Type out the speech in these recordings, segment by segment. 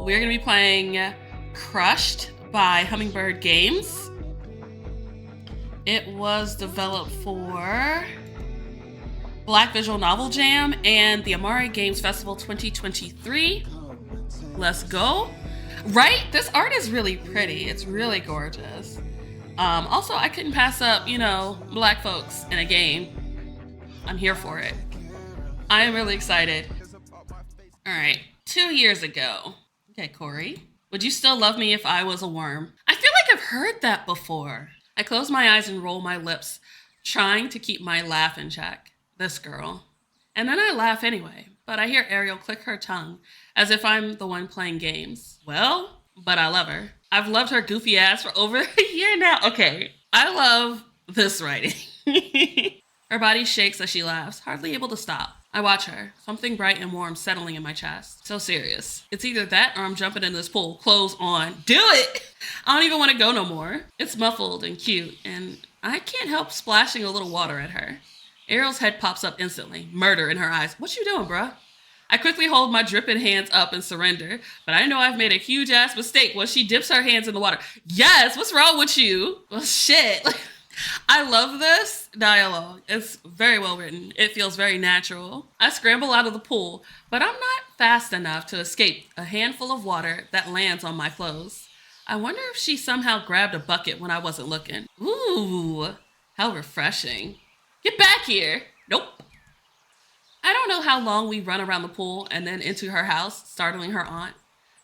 We're going to be playing Crushed by Hummingbird Games. It was developed for Black Visual Novel Jam and the Amari Games Festival 2023. Let's go. Right? This art is really pretty. It's really gorgeous. Also, I couldn't pass up, black folks in a game. I'm here for it. I am really excited. All right. 2 years ago. Okay, Corey. Would you still love me if I was a worm? I feel like I've heard that before. I close my eyes and roll my lips, trying to keep my laugh in check. This girl. And then I laugh anyway, but I hear Ariel click her tongue as if I'm the one playing games. Well, but I love her. I've loved her goofy ass for over a year now. Okay, I love this writing. Her body shakes as she laughs, hardly able to stop. I watch her, something bright and warm settling in my chest. So serious. It's either that or I'm jumping in this pool, clothes on. Do it! I don't even want to go no more. It's muffled and cute, and I can't help splashing a little water at her. Ariel's head pops up instantly, murder in her eyes. What you doing, bruh? I quickly hold my dripping hands up and surrender, but I know I've made a huge ass mistake when she dips her hands in the water. Yes, what's wrong with you? Well, shit. I love this dialogue. It's very well written. It feels very natural. I scramble out of the pool, but I'm not fast enough to escape a handful of water that lands on my clothes. I wonder if she somehow grabbed a bucket when I wasn't looking. Ooh, how refreshing. Get back here. Nope. I don't know how long we run around the pool and then into her house, startling her aunt.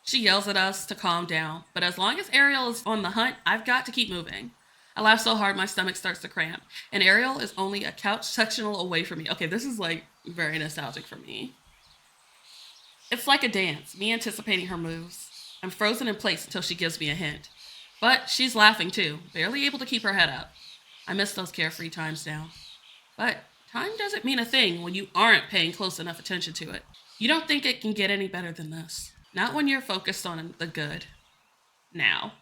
She yells at us to calm down, but as long as Ariel is on the hunt, I've got to keep moving. I laugh so hard my stomach starts to cramp, and Ariel is only a couch sectional away from me. Okay, this is very nostalgic for me. It's like a dance, me anticipating her moves. I'm frozen in place until she gives me a hint. But she's laughing too, barely able to keep her head up. I miss those carefree times now. But time doesn't mean a thing when you aren't paying close enough attention to it. You don't think it can get any better than this. Not when you're focused on the good. Now.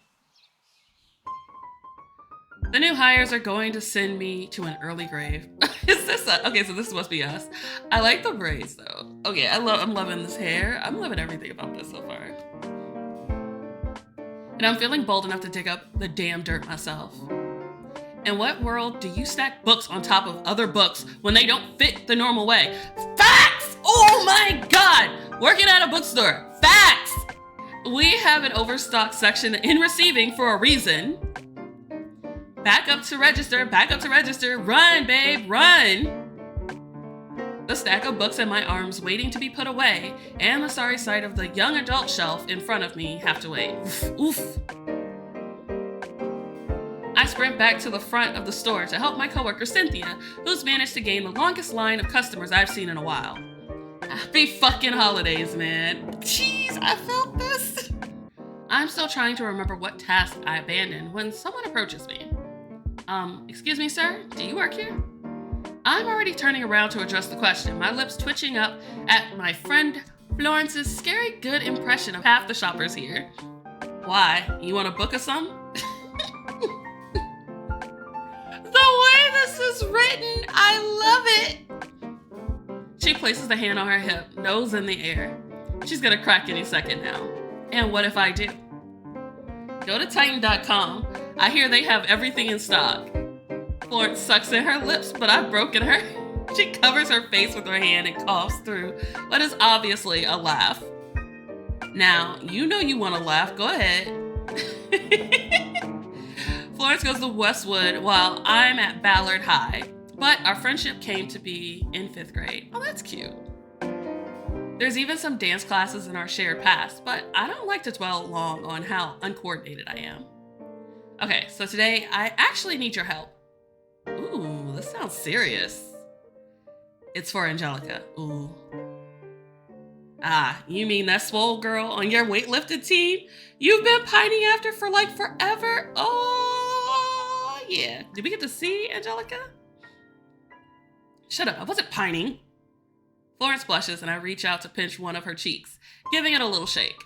The new hires are going to send me to an early grave. Is this okay, so this must be us. I like the braids though. Okay, I'm loving this hair. I'm loving everything about this so far. And I'm feeling bold enough to dig up the damn dirt myself. In what world do you stack books on top of other books when they don't fit the normal way? Facts! Oh my God! Working at a bookstore. Facts! We have an overstocked section in receiving for a reason. Back up to register, run, babe, run! The stack of books in my arms waiting to be put away, and the sorry sight of the young adult shelf in front of me have to wait. Oof. I sprint back to the front of the store to help my coworker Cynthia, who's managed to gain the longest line of customers I've seen in a while. Happy fucking holidays, man. Jeez, I felt this. I'm still trying to remember what task I abandoned when someone approaches me. Excuse me, sir, do you work here? I'm already turning around to address the question, my lips twitching up at my friend Florence's scary good impression of half the shoppers here. Why? You want to book us some? The way this is written, I love it. She places a hand on her hip, nose in the air. She's gonna crack any second now. And what if I do? Go to Titan.com. I hear they have everything in stock. Florence sucks in her lips, but I've broken her. She covers her face with her hand and coughs through what is obviously a laugh. Now, you know you want to laugh. Go ahead. Florence goes to Westwood while I'm at Ballard High, but our friendship came to be in 5th grade. Oh, that's cute. There's even some dance classes in our shared past, but I don't like to dwell long on how uncoordinated I am. Okay, so today I actually need your help. Ooh, this sounds serious. It's for Angelica. Ooh. Ah, you mean that swole girl on your weightlifting team you've been pining after for forever? Oh, yeah. Did we get to see Angelica? Shut up, I wasn't pining. Florence blushes and I reach out to pinch one of her cheeks, giving it a little shake.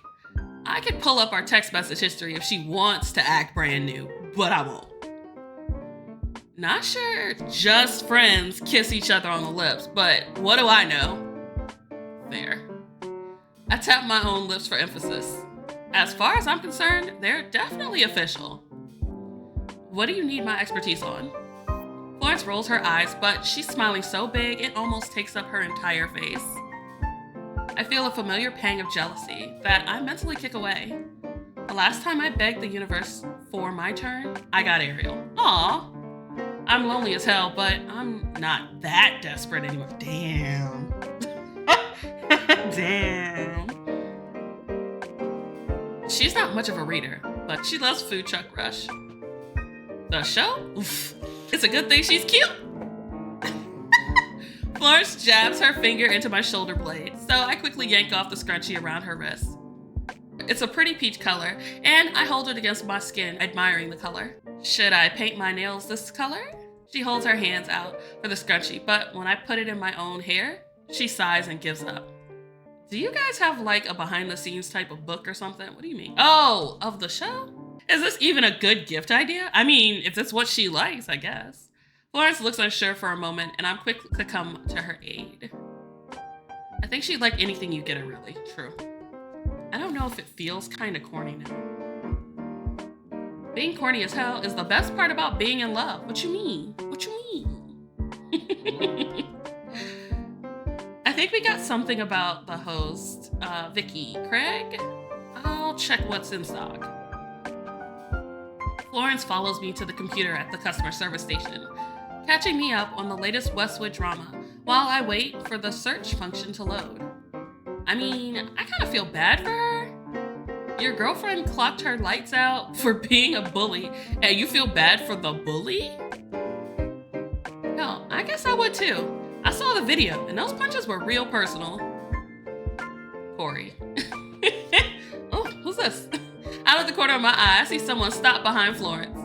I could pull up our text message history if she wants to act brand new, but I won't. Not sure just friends kiss each other on the lips, but what do I know? There. I tap my own lips for emphasis. As far as I'm concerned, they're definitely official. What do you need my expertise on? Florence rolls her eyes, but she's smiling so big it almost takes up her entire face. I feel a familiar pang of jealousy that I mentally kick away. The last time I begged the universe for my turn, I got Ariel. Aw. I'm lonely as hell, but I'm not that desperate anymore. Damn. Damn. She's not much of a reader, but she loves Food Truck Rush. The show? Oof. It's a good thing she's cute. Florence jabs her finger into my shoulder blade, so I quickly yank off the scrunchie around her wrist. It's a pretty peach color, and I hold it against my skin, admiring the color. Should I paint my nails this color? She holds her hands out for the scrunchie, but when I put it in my own hair, she sighs and gives up. Do you guys have like a behind the scenes type of book or something? What do you mean? Oh, of the show? Is this even a good gift idea? I mean, if that's what she likes, I guess. Florence looks unsure for a moment, and I'm quick to come to her aid. I think she'd like anything you get her, really. True. I don't know if it feels kind of corny now. Being corny as hell is the best part about being in love. What you mean? What you mean? I think we got something about the host, Vicky Craig. I'll check what's in stock. Florence follows me to the computer at the customer service station, catching me up on the latest Westwood drama while I wait for the search function to load. I mean, I kind of feel bad for her. Your girlfriend clocked her lights out for being a bully, and you feel bad for the bully? Hell, I guess I would too. I saw the video, and those punches were real personal. Corey. Oh, who's this? Out of the corner of my eye, I see someone stop behind Florence.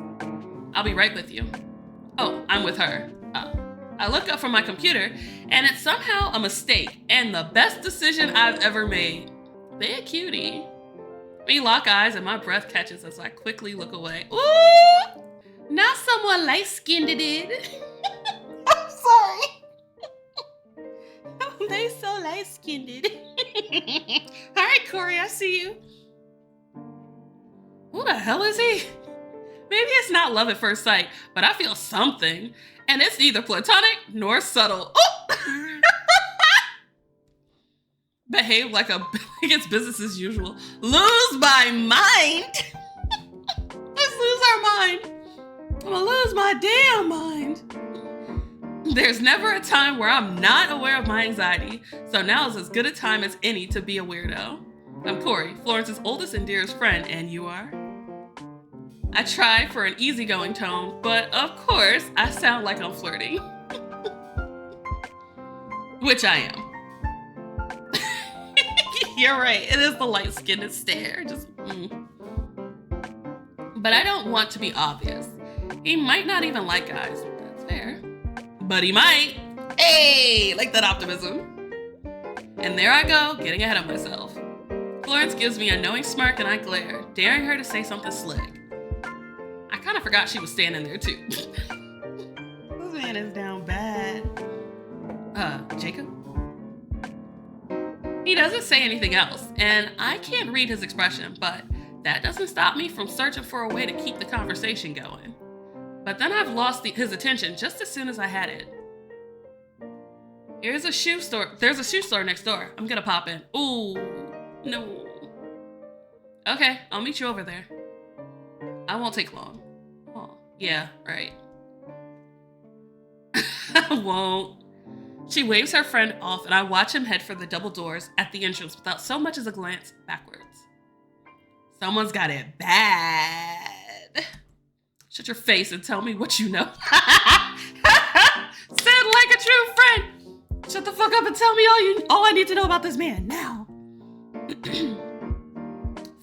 I'll be right with you. Oh, I'm with her. I look up from my computer, and it's somehow a mistake, and the best decision I've ever made. They a cutie. We lock eyes, and my breath catches as I quickly look away. Ooh! Not someone light-skinned it. I'm sorry. They so light-skinned. All right, Corey, I see you. Who the hell is he? Maybe it's not love at first sight, but I feel something. And it's neither platonic nor subtle. Oh! Behave like it's business as usual. Lose my mind. Let's lose our mind. I'm gonna lose my damn mind. There's never a time where I'm not aware of my anxiety, so now is as good a time as any to be a weirdo. I'm Corey, Florence's oldest and dearest friend, and you are? I try for an easygoing tone, but of course, I sound like I'm flirting. Which I am. You're right, it is the light-skinned stare. But I don't want to be obvious. He might not even like guys. That's fair. But he might. Hey, like that optimism. And there I go, getting ahead of myself. Florence gives me a knowing smirk and I glare, daring her to say something slick. I kind of forgot she was standing there too. This man is down bad. Jacob? He doesn't say anything else, and I can't read his expression, but that doesn't stop me from searching for a way to keep the conversation going. But then I've lost his attention just as soon as I had it. There's a shoe store next door. I'm gonna pop in. Ooh, no. Okay, I'll meet you over there. I won't take long. Oh, yeah, right. I won't. She waves her friend off and I watch him head for the double doors at the entrance without so much as a glance backwards. Someone's got it bad. Shut your face and tell me what you know. Said like a true friend. Shut the fuck up and tell me all I need to know about this man now.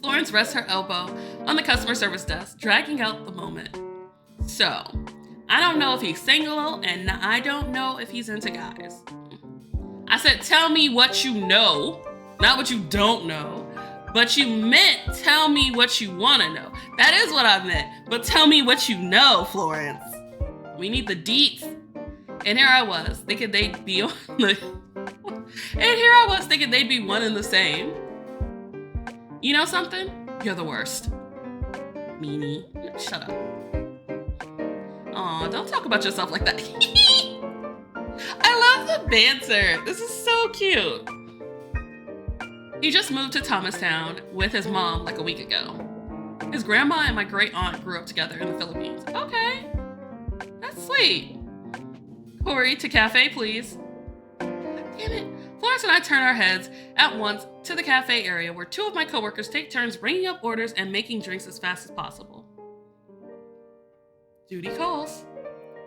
Florence rests her elbow on the customer service desk, dragging out the moment. So, I don't know if he's single, and I don't know if he's into guys. I said, tell me what you know, not what you don't know. But you meant tell me what you want to know. That is what I meant. But tell me what you know, Florence. We need the deets. And here I was, thinking they'd be on the... And here I was thinking they'd be one and the same. You know something? You're the worst. Meanie. Shut up. Aw, don't talk about yourself like that. I love the banter. This is so cute. He just moved to Thomastown with his mom like a week ago. His grandma and my great aunt grew up together in the Philippines. Okay. That's sweet. Corey, to cafe, please. God damn it. Florence and I turn our heads at once to the cafe area where two of my coworkers take turns bringing up orders and making drinks as fast as possible. Duty calls.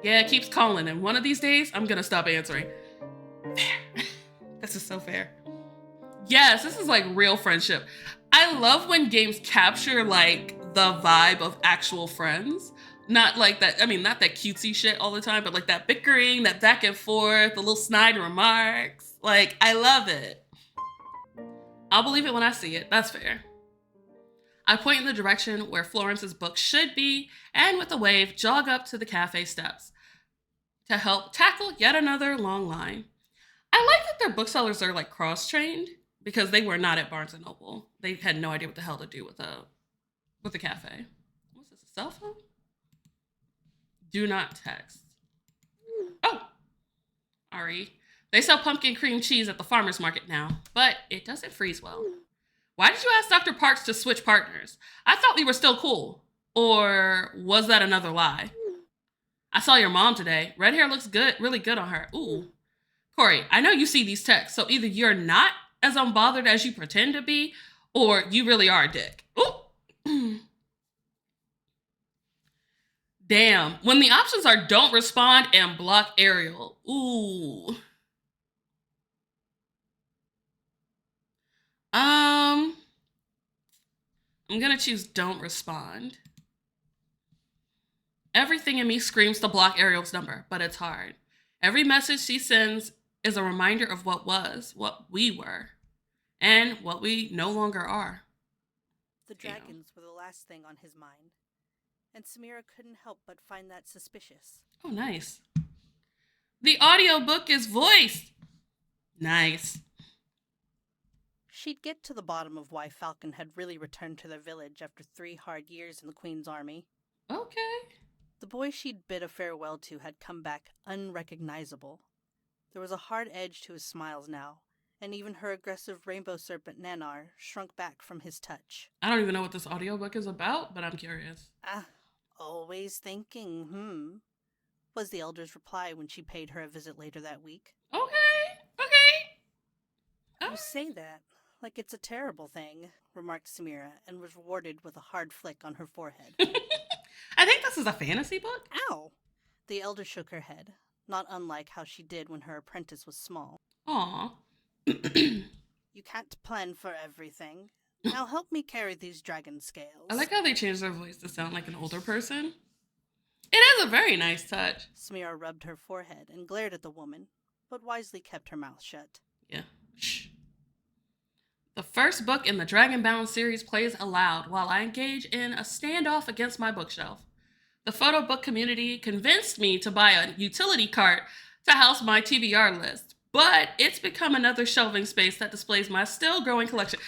Yeah, it keeps calling, and one of these days, I'm gonna stop answering. Fair. This is so fair. Yes, this is like real friendship. I love when games capture like the vibe of actual friends. Not like that, I mean, not that cutesy shit all the time, but like that bickering, that back and forth, the little snide remarks. Like, I love it. I'll believe it when I see it. That's fair. I point in the direction where Florence's book should be, and with a wave, jog up to the cafe steps to help tackle yet another long line. I like that their booksellers are like cross-trained because they were not at Barnes & Noble. They had no idea what the hell to do with the cafe. What's this, a cell phone? Do not text. Oh, Ari. They sell pumpkin cream cheese at the farmer's market now, but it doesn't freeze well. Why did you ask Dr. Parks to switch partners? I thought we were still cool. Or was that another lie? I saw your mom today. Red hair looks good, really good on her. Ooh. Corey, I know you see these texts, so either you're not as unbothered as you pretend to be, or you really are a dick. Ooh. Damn. When the options are don't respond and block Ariel. Ooh. I'm gonna choose don't respond. Everything in me screams to block Ariel's number, but it's hard. Every message she sends is a reminder of what was, what we were, and what we no longer are. The dragons were the last thing on his mind, and Samira couldn't help but find that suspicious. Oh, nice. The audiobook is voiced. Nice. She'd get to the bottom of why Falcon had really returned to their village after 3 hard years in the Queen's army. Okay. The boy she'd bid a farewell to had come back unrecognizable. There was a hard edge to his smiles now, and even her aggressive rainbow serpent Nanar shrunk back from his touch. I don't even know what this audiobook is about, but I'm curious. Always thinking, was the elder's reply when she paid her a visit later that week. Okay. You say that like it's a terrible thing, remarked Samira, and was rewarded with a hard flick on her forehead. I think this is a fantasy book. Ow! The elder shook her head, not unlike how she did when her apprentice was small. Aw. You can't plan for everything. Now help me carry these dragon scales. I like how they changed their voice to sound like an older person. It is a very nice touch. Samira rubbed her forehead and glared at the woman, but wisely kept her mouth shut. Yeah. Shh. The first book in the Dragonbound series plays aloud while I engage in a standoff against my bookshelf. The photo book community convinced me to buy a utility cart to house my TBR list, but it's become another shelving space that displays my still growing collection.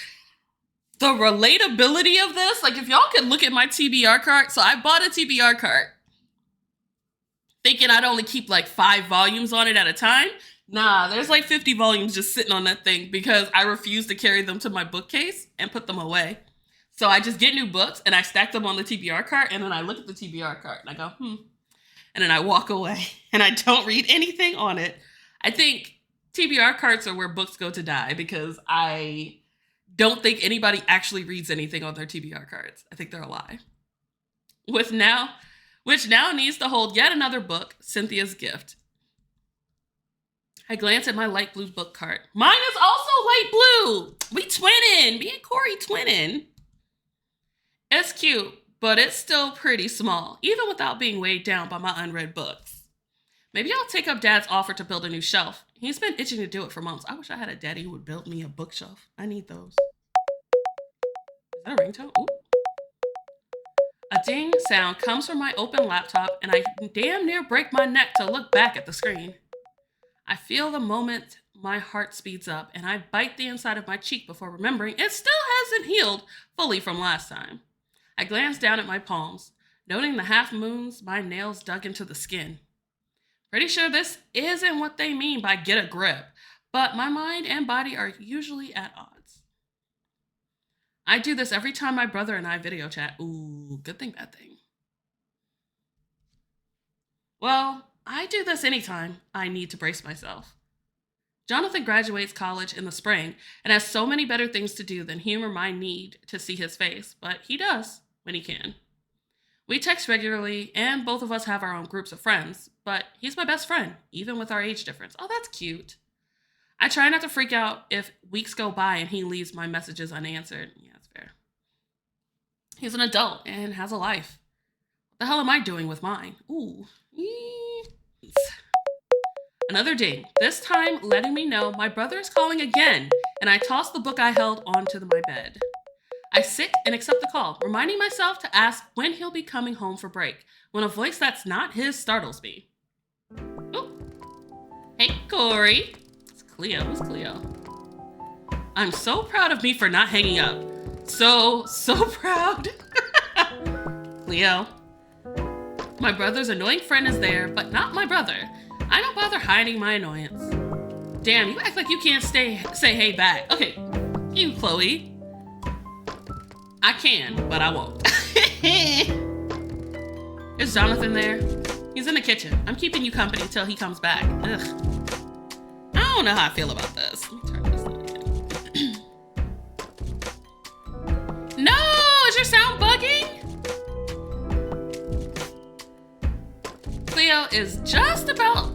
The relatability of this, like if y'all could look at my TBR cart, so I bought a TBR cart thinking I'd only keep like 5 volumes on it at a time. Nah, there's like 50 volumes just sitting on that thing because I refuse to carry them to my bookcase and put them away. So I just get new books and I stack them on the TBR cart, and then I look at the TBR cart and I go, and then I walk away and I don't read anything on it. I think TBR carts are where books go to die because I don't think anybody actually reads anything on their TBR cards. I think they're a lie. Which now needs to hold yet another book, Cynthia's Gift. I glance at my light blue book cart. Mine is also light blue. We twinning. Me and Corey twinning. It's cute, but it's still pretty small, even without being weighed down by my unread books. Maybe I'll take up Dad's offer to build a new shelf. He's been itching to do it for months. I wish I had a daddy who would build me a bookshelf. I need those. Is that a ringtone? Ooh. A ding sound comes from my open laptop, and I damn near break my neck to look back at the screen. I feel the moment my heart speeds up and I bite the inside of my cheek before remembering it still hasn't healed fully from last time. I glance down at my palms, noting the half moons my nails dug into the skin. Pretty sure this isn't what they mean by get a grip, but my mind and body are usually at odds. I do this every time my brother and I video chat. Ooh, good thing, bad thing. Well, I do this anytime I need to brace myself. Jonathan graduates college in the spring and has so many better things to do than humor my need to see his face, but he does when he can. We text regularly, and both of us have our own groups of friends, but he's my best friend, even with our age difference. Oh, that's cute. I try not to freak out if weeks go by and he leaves my messages unanswered. Yeah, that's fair. He's an adult and has a life. What the hell am I doing with mine? Ooh. Another ding, this time letting me know my brother is calling again, and I toss the book I held onto my bed. I sit and accept the call, reminding myself to ask when he'll be coming home for break, when a voice that's not his startles me. Oh, hey Corey. It's Cleo. Who's Cleo? I'm so proud of me for not hanging up. So proud. Cleo. My brother's annoying friend is there, but not my brother. I don't bother hiding my annoyance. Damn, you act like you can't say hey back. Okay, you, Chloe. I can, but I won't. Is Jonathan there? He's in the kitchen. I'm keeping you company till he comes back. Ugh. I don't know how I feel about this. Let me turn this on again. No! Is your sound bugging? Cleo is just about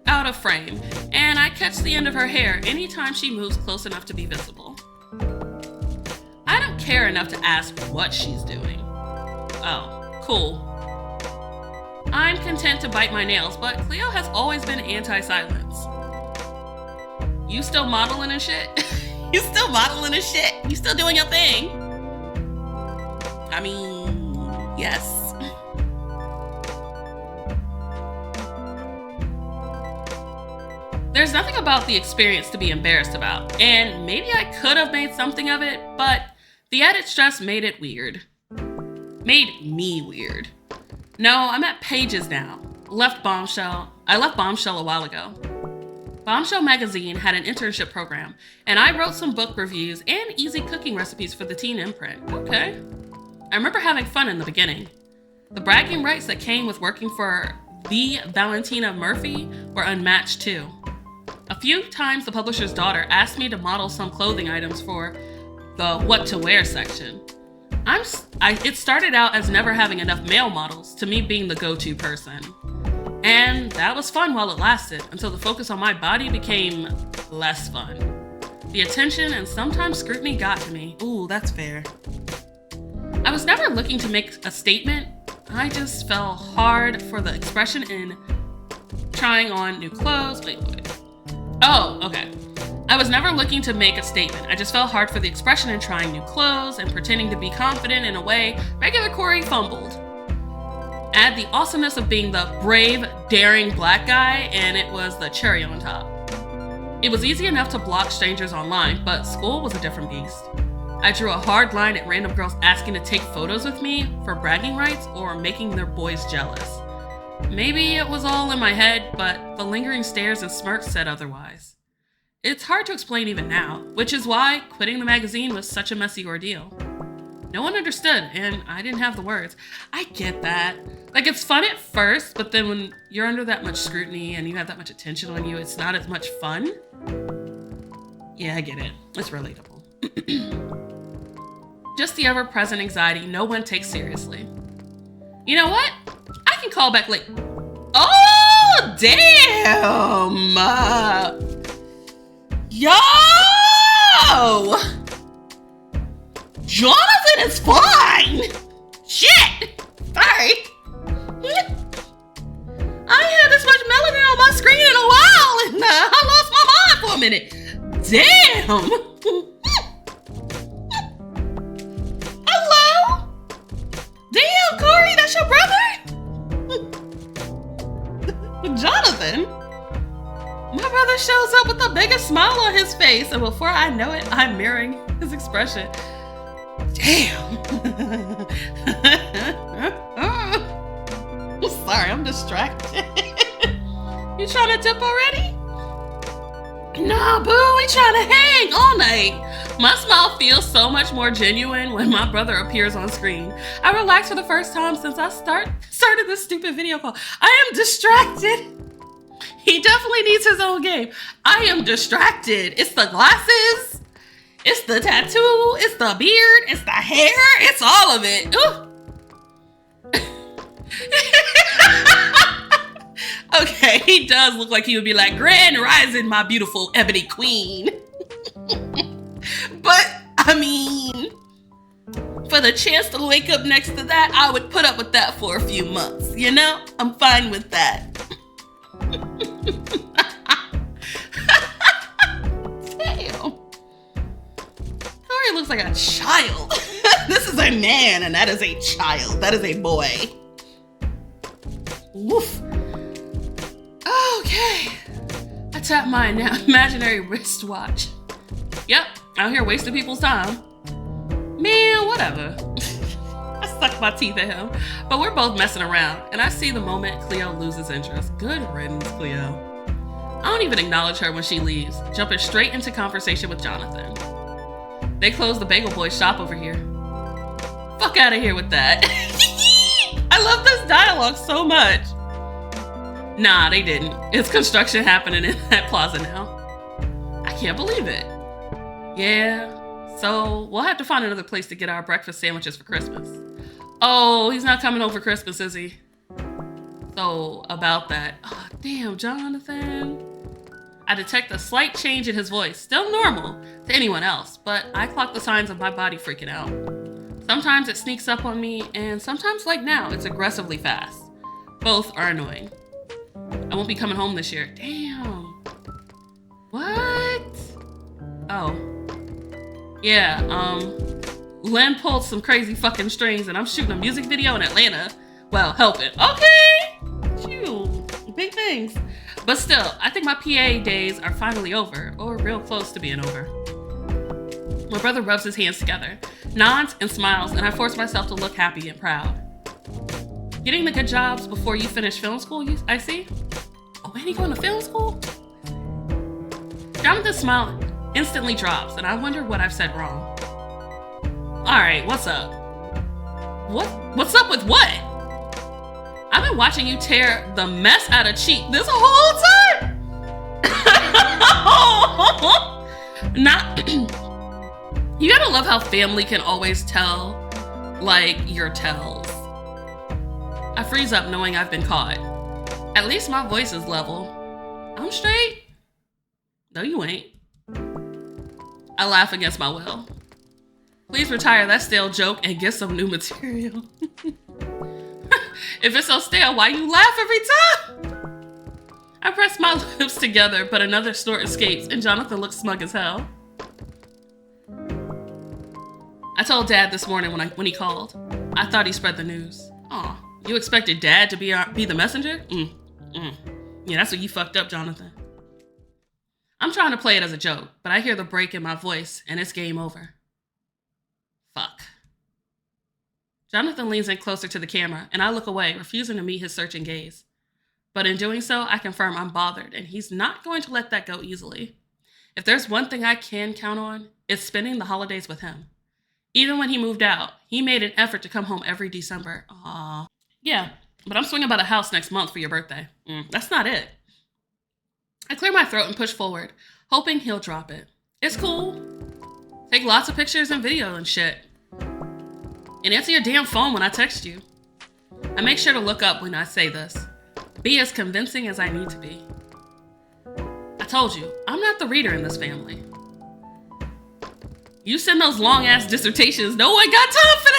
out of frame, and I catch the end of her hair anytime she moves close enough to be visible. I don't care enough to ask what she's doing. Oh, cool. I'm content to bite my nails, but Cleo has always been anti-silence. You still modeling and shit? You still modeling and shit? You still doing your thing? I mean, yes. There's nothing about the experience to be embarrassed about, and maybe I could have made something of it, but the added stress made it weird. Made me weird. No, I'm at Pages now. I left Bombshell a while ago. Bombshell magazine had an internship program, and I wrote some book reviews and easy cooking recipes for the teen imprint. Okay. I remember having fun in the beginning. The bragging rights that came with working for the Valentina Murphy were unmatched too. A few times the publisher's daughter asked me to model some clothing items for the what to wear section. It started out as never having enough male models to me being the go-to person. And that was fun while it lasted, until the focus on my body became less fun. The attention and sometimes scrutiny got to me. Ooh, that's fair. I was never looking to make a statement. I just fell hard for the expression in trying on new clothes. Wait. Oh, okay. I was never looking to make a statement. I just fell hard for the expression in trying new clothes and pretending to be confident in a way regular Corey fumbled. Add the awesomeness of being the brave, daring black guy, and it was the cherry on top. It was easy enough to block strangers online, but school was a different beast. I drew a hard line at random girls asking to take photos with me for bragging rights or making their boys jealous. Maybe it was all in my head, but the lingering stares and smirks said otherwise. It's hard to explain even now, which is why quitting the magazine was such a messy ordeal. No one understood, and I didn't have the words. I get that. Like, it's fun at first, but then when you're under that much scrutiny and you have that much attention on you, it's not as much fun. Yeah, I get it. It's relatable. Just the ever-present anxiety no one takes seriously. You know what? I can call back late. Oh, damn! Yo! Jonathan is fine! Shit! Sorry. I ain't had this much melanin on my screen in a while, and I lost my mind for a minute. Damn! Hello? Damn, Corey, that's your brother? Jonathan? My brother shows up with a make a smile on his face, and before I know it, I'm mirroring his expression. Damn. Sorry, I'm distracted. You trying to dip already? Nah, boo, we trying to hang all night. My smile feels so much more genuine when my brother appears on screen. I relax for the first time since I started this stupid video call. I am distracted. He definitely needs his own game. I am distracted. It's the glasses. It's the tattoo. It's the beard. It's the hair. It's all of it. Okay, he does look like he would be like, Grand Rising, my beautiful ebony queen. But, I mean, for the chance to wake up next to that, I would put up with that for a few months, you know? I'm fine with that. Damn. Tori looks like a child. This is a man, and that is a child. That is a boy. Woof. Okay. I tap my imaginary wristwatch. Yep, out here wasting people's time. Man, whatever. I suck my teeth at him, but we're both messing around, and I see the moment Cleo loses interest. Good riddance, Cleo. I don't even acknowledge her when she leaves, jumping straight into conversation with Jonathan. They closed the Bagel Boy shop over here. Fuck out of here with that. I love this dialogue so much. Nah, they didn't. It's construction happening in that plaza now. I can't believe it. Yeah, so we'll have to find another place to get our breakfast sandwiches for Christmas. Oh, he's not coming over Christmas, is he? So, about that. Oh, damn, Jonathan. I detect a slight change in his voice. Still normal to anyone else, but I clock the signs of my body freaking out. Sometimes it sneaks up on me, and sometimes, like now, it's aggressively fast. Both are annoying. I won't be coming home this year. Damn. What? Oh. Yeah, Len pulled some crazy fucking strings and I'm shooting a music video in Atlanta. Well, helping. Okay. Phew. Big things. But still, I think my PA days are finally over, or real close to being over. My brother rubs his hands together, nods and smiles, and I force myself to look happy and proud. Getting the good jobs before you finish film school, I see? Oh, ain't he going to film school? Jonathan's smile instantly drops, and I wonder what I've said wrong. Alright, what's up? What's up with what? I've been watching you tear the mess out of Cheek this whole time! You gotta love how family can always tell, like, your tells. I freeze up knowing I've been caught. At least my voice is level. I'm straight. No, you ain't. I laugh against my will. Please retire that stale joke and get some new material. If it's so stale, why you laugh every time? I press my lips together, but another snort escapes, and Jonathan looks smug as hell. I told Dad this morning when he called. I thought he spread the news. Aw, you expected Dad to be the messenger? Yeah, that's what you fucked up, Jonathan. I'm trying to play it as a joke, but I hear the break in my voice, and it's game over. Fuck. Jonathan leans in closer to the camera, and I look away, refusing to meet his searching gaze. But in doing so, I confirm I'm bothered, and he's not going to let that go easily. If there's one thing I can count on, it's spending the holidays with him. Even when he moved out, he made an effort to come home every December. Aww. Yeah, but I'm swinging by the house next month for your birthday. That's not it. I clear my throat and push forward, hoping he'll drop it. It's cool. Take lots of pictures and video and shit. And answer your damn phone when I text you. I make sure to look up when I say this. Be as convincing as I need to be. I told you, I'm not the reader in this family. You send those long-ass dissertations, no one got time for that!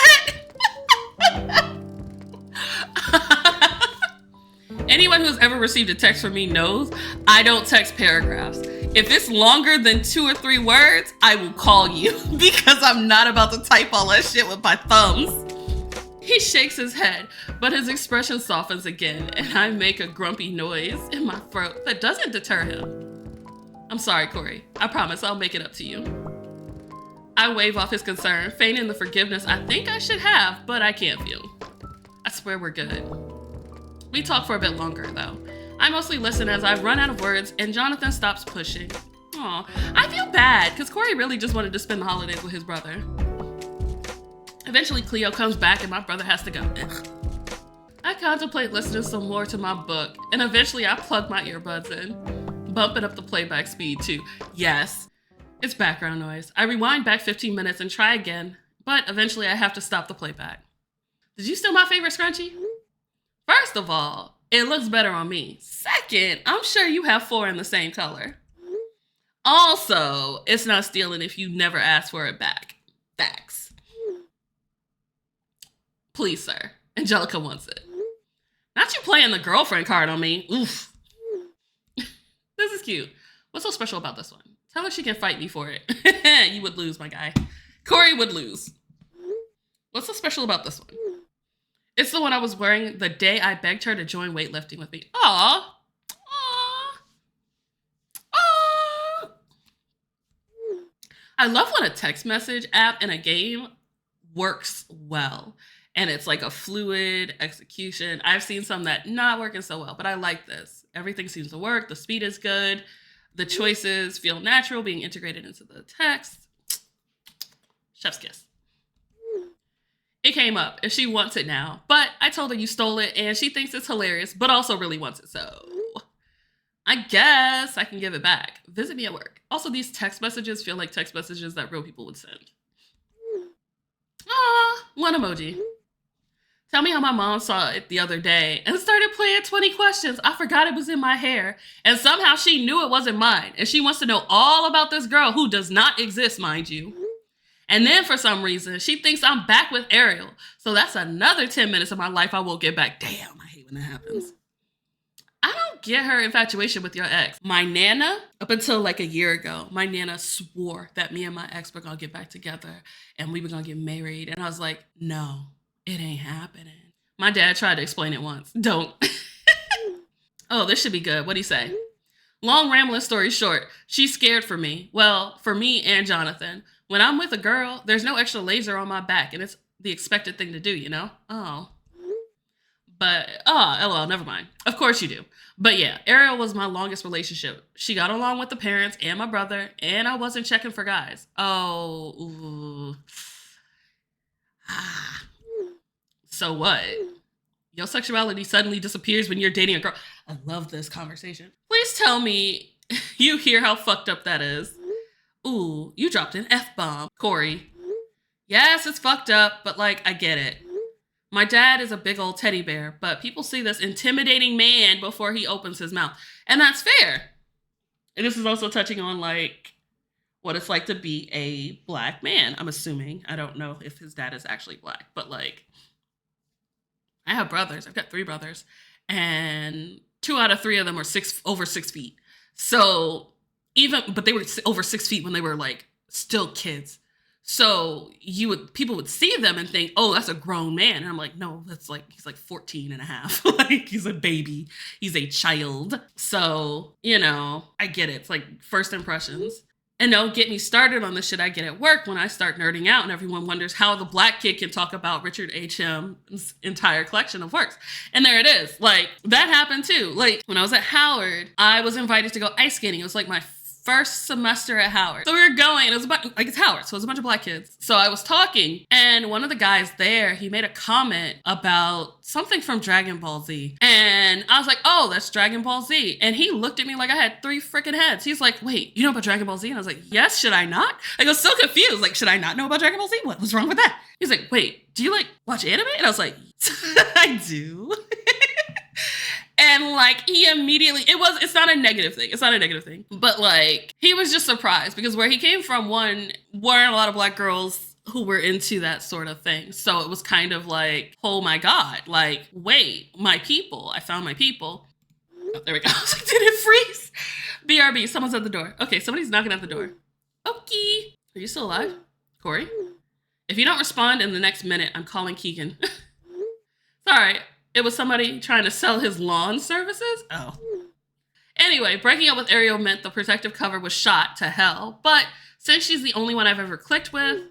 Anyone who's ever received a text from me knows I don't text paragraphs. If it's longer than 2 or 3 words, I will call you because I'm not about to type all that shit with my thumbs. He shakes his head, but his expression softens again, and I make a grumpy noise in my throat that doesn't deter him. I'm sorry, Corey. I promise I'll make it up to you. I wave off his concern, feigning the forgiveness I think I should have, but I can't feel. I swear we're good. We talk for a bit longer, though. I mostly listen as I run out of words, and Jonathan stops pushing. Aw, I feel bad, because Corey really just wanted to spend the holidays with his brother. Eventually, Cleo comes back, and my brother has to go. Ugh. I contemplate listening some more to my book, and eventually I plug my earbuds in, bumping up the playback speed, too. Yes, it's background noise. I rewind back 15 minutes and try again, but eventually I have to stop the playback. Did you steal my favorite scrunchie? First of all, it looks better on me. Second, I'm sure you have 4 in the same color. Also, it's not stealing if you never ask for it back. Facts. Please, sir. Angelica wants it. Not you playing the girlfriend card on me. Oof. This is cute. What's so special about this one? Tell her she can fight me for it. You would lose, my guy. Corey would lose. What's so special about this one? It's the one I was wearing the day I begged her to join weightlifting with me. Aww. Aww. Aww. I love when a text message app in a game works well. And it's like a fluid execution. I've seen some that not working so well, but I like this. Everything seems to work. The speed is good. The choices feel natural being integrated into the text. Chef's kiss. It came up and she wants it now, but I told her you stole it and she thinks it's hilarious, but also really wants it. So I guess I can give it back. Visit me at work. Also, these text messages feel like text messages that real people would send. Aw, one emoji. Tell me how my mom saw it the other day and started playing 20 questions. I forgot it was in my hair. And somehow she knew it wasn't mine. And she wants to know all about this girl who does not exist, mind you. And then for some reason, she thinks I'm back with Ariel. So that's another 10 minutes of my life I won't get back. Damn, I hate when that happens. I don't get her infatuation with your ex. My Nana, up until like a year ago, my Nana swore that me and my ex were gonna get back together and we were gonna get married. And I was like, no, it ain't happening. My dad tried to explain it once. Don't. Oh, this should be good. What'd he say? Long rambling story short, she's scared for me. Well, for me and Jonathan. When I'm with a girl, there's no extra laser on my back, and it's the expected thing to do, you know? Oh. But, LOL, never mind. Of course you do. But yeah, Ariel was my longest relationship. She got along with the parents and my brother, and I wasn't checking for guys. Oh, ooh. So what? Your sexuality suddenly disappears when you're dating a girl. I love this conversation. Please tell me you hear how fucked up that is. Ooh, you dropped an F-bomb. Corey. Yes, it's fucked up, but like, I get it. My dad is a big old teddy bear, but people see this intimidating man before he opens his mouth. And that's fair. And this is also touching on like what it's like to be a black man, I'm assuming. I don't know if his dad is actually black, but like, I have brothers. I've got 3 brothers, and 2 out of 3 of them are over 6 feet. So but they were over 6 feet when they were like still kids. So people would see them and think, oh, that's a grown man. And I'm like, no, that's like, he's like 14 and a half. Like he's a baby. He's a child. So, you know, I get it. It's like first impressions. And don't get me started on the shit I get at work when I start nerding out and everyone wonders how the black kid can talk about Richard H.M.'s entire collection of works. And there it is. Like, that happened too. Like, when I was at Howard, I was invited to go ice skating. It was like my first semester at Howard. So we were going, and it was it's Howard, so it was a bunch of black kids. So I was talking, and one of the guys there, he made a comment about something from Dragon Ball Z. And I was like, oh, that's Dragon Ball Z. And he looked at me like I had 3 freaking heads. He's like, wait, you know about Dragon Ball Z? And I was like, yes, should I not? I was so confused. Like, should I not know about Dragon Ball Z? What was wrong with that? He's like, wait, do you like watch anime? And I was like, I do. And like he immediately, it's not a negative thing. It's not a negative thing. But like he was just surprised because where he came from, one, weren't a lot of black girls who were into that sort of thing. So it was kind of like, oh my God, like, wait, my people. I found my people. Oh, there we go. I was like, did it freeze? BRB, someone's at the door. Okay, somebody's knocking at the door. Okay. Are you still alive? Corey? If you don't respond in the next minute, I'm calling Keegan. Sorry. It was somebody trying to sell his lawn services? Oh. Anyway, breaking up with Ariel meant the protective cover was shot to hell. But since she's the only one I've ever clicked with,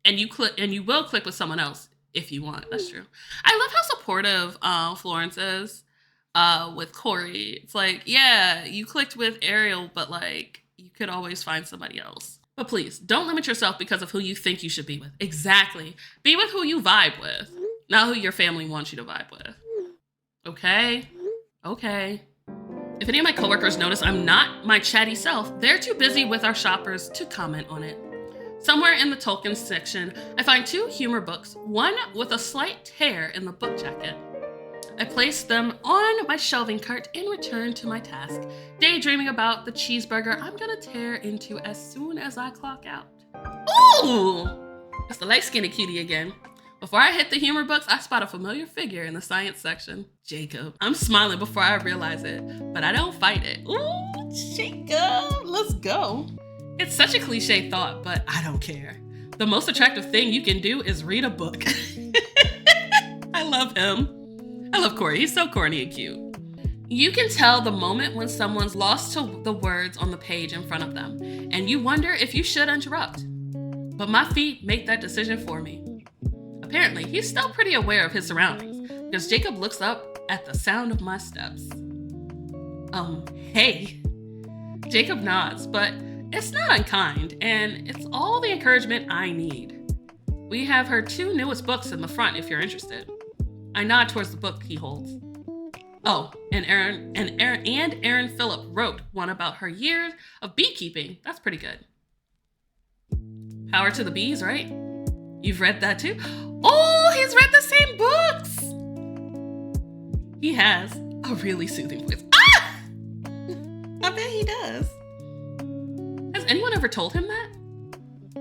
and you will click with someone else if you want. That's true. I love how supportive Florence is with Corey. It's like, yeah, you clicked with Ariel, but like you could always find somebody else. But please, don't limit yourself because of who you think you should be with. Exactly. Be with who you vibe with, not who your family wants you to vibe with. Okay? Okay. If any of my coworkers notice I'm not my chatty self, they're too busy with our shoppers to comment on it. Somewhere in the Tolkien section, I find 2 humor books, one with a slight tear in the book jacket. I place them on my shelving cart and return to my task, daydreaming about the cheeseburger I'm gonna tear into as soon as I clock out. Ooh! It's the light-skinned cutie again. Before I hit the humor books, I spot a familiar figure in the science section. Jacob. I'm smiling before I realize it, but I don't fight it. Ooh, Jacob, let's go. It's such a cliche thought, but I don't care. The most attractive thing you can do is read a book. I love him. I love Corey. He's so corny and cute. You can tell the moment when someone's lost to the words on the page in front of them, and you wonder if you should interrupt. But my feet make that decision for me. Apparently, he's still pretty aware of his surroundings, because Jacob looks up at the sound of my steps. Hey. Jacob nods, but it's not unkind, and it's all the encouragement I need. We have her 2 newest books in the front if you're interested. I nod towards the book he holds. Oh, and Aaron Phillip wrote one about her years of beekeeping. That's pretty good. Power to the bees, right? You've read that too? Oh, he's read the same books! He has a really soothing voice. Ah! I bet he does. Has anyone ever told him that?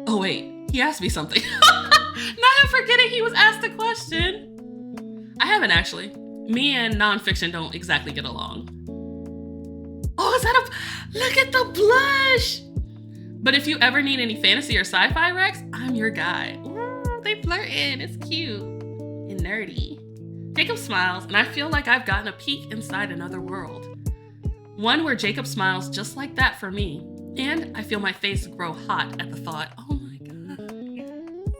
Oh wait, he asked me something. Not him forgetting he was asked a question. I haven't actually. Me and nonfiction don't exactly get along. Oh, is that look at the blush! But if you ever need any fantasy or sci-fi recs, I'm your guy. Ooh, they flirting, it's cute. And nerdy. Jacob smiles, and I feel like I've gotten a peek inside another world. One where Jacob smiles just like that for me. And I feel my face grow hot at the thought, oh my God.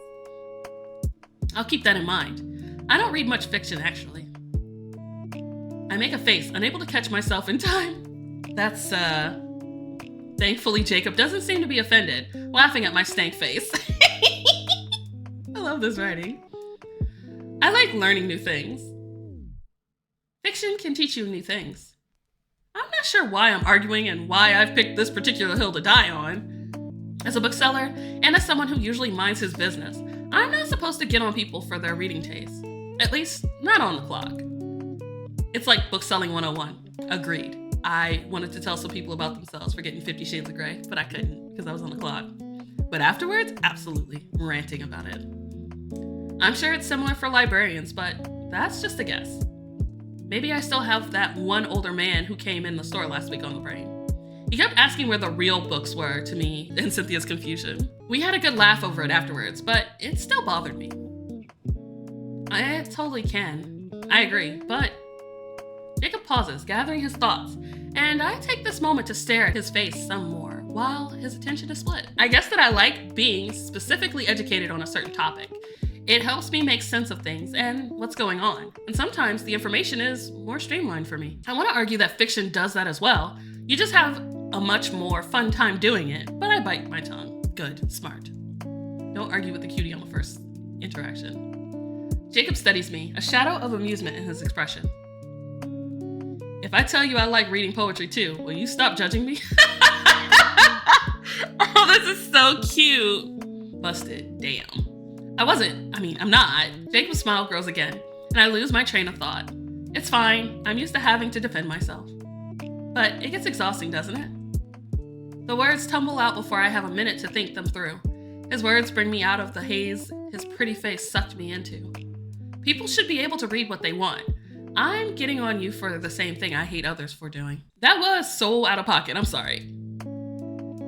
I'll keep that in mind. I don't read much fiction, actually. I make a face, unable to catch myself in time. That's, Thankfully, Jacob doesn't seem to be offended, laughing at my stank face. I love this writing. I like learning new things. Fiction can teach you new things. I'm not sure why I'm arguing and why I've picked this particular hill to die on. As a bookseller, and as someone who usually minds his business, I'm not supposed to get on people for their reading taste. At least, not on the clock. It's like bookselling 101. Agreed. I wanted to tell some people about themselves for getting 50 Shades of Grey, but I couldn't because I was on the clock. But afterwards, absolutely, ranting about it. I'm sure it's similar for librarians, but that's just a guess. Maybe I still have that one older man who came in the store last week on the brain. He kept asking where the real books were to me in Cynthia's confusion. We had a good laugh over it afterwards, but it still bothered me. I totally can. I agree, but Jacob pauses, gathering his thoughts, and I take this moment to stare at his face some more while his attention is split. I guess that I like being specifically educated on a certain topic. It helps me make sense of things and what's going on, and sometimes the information is more streamlined for me. I want to argue that fiction does that as well. You just have a much more fun time doing it, but I bite my tongue. Good, smart. Don't argue with the cutie on the first interaction. Jacob studies me, a shadow of amusement in his expression. If I tell you I like reading poetry too, will you stop judging me? Oh, this is so cute. Busted, damn. I'm not. Jacob's smile grows again, and I lose my train of thought. It's fine, I'm used to having to defend myself. But it gets exhausting, doesn't it? The words tumble out before I have a minute to think them through. His words bring me out of the haze his pretty face sucked me into. People should be able to read what they want. I'm getting on you for the same thing I hate others for doing. That was so out of pocket, I'm sorry.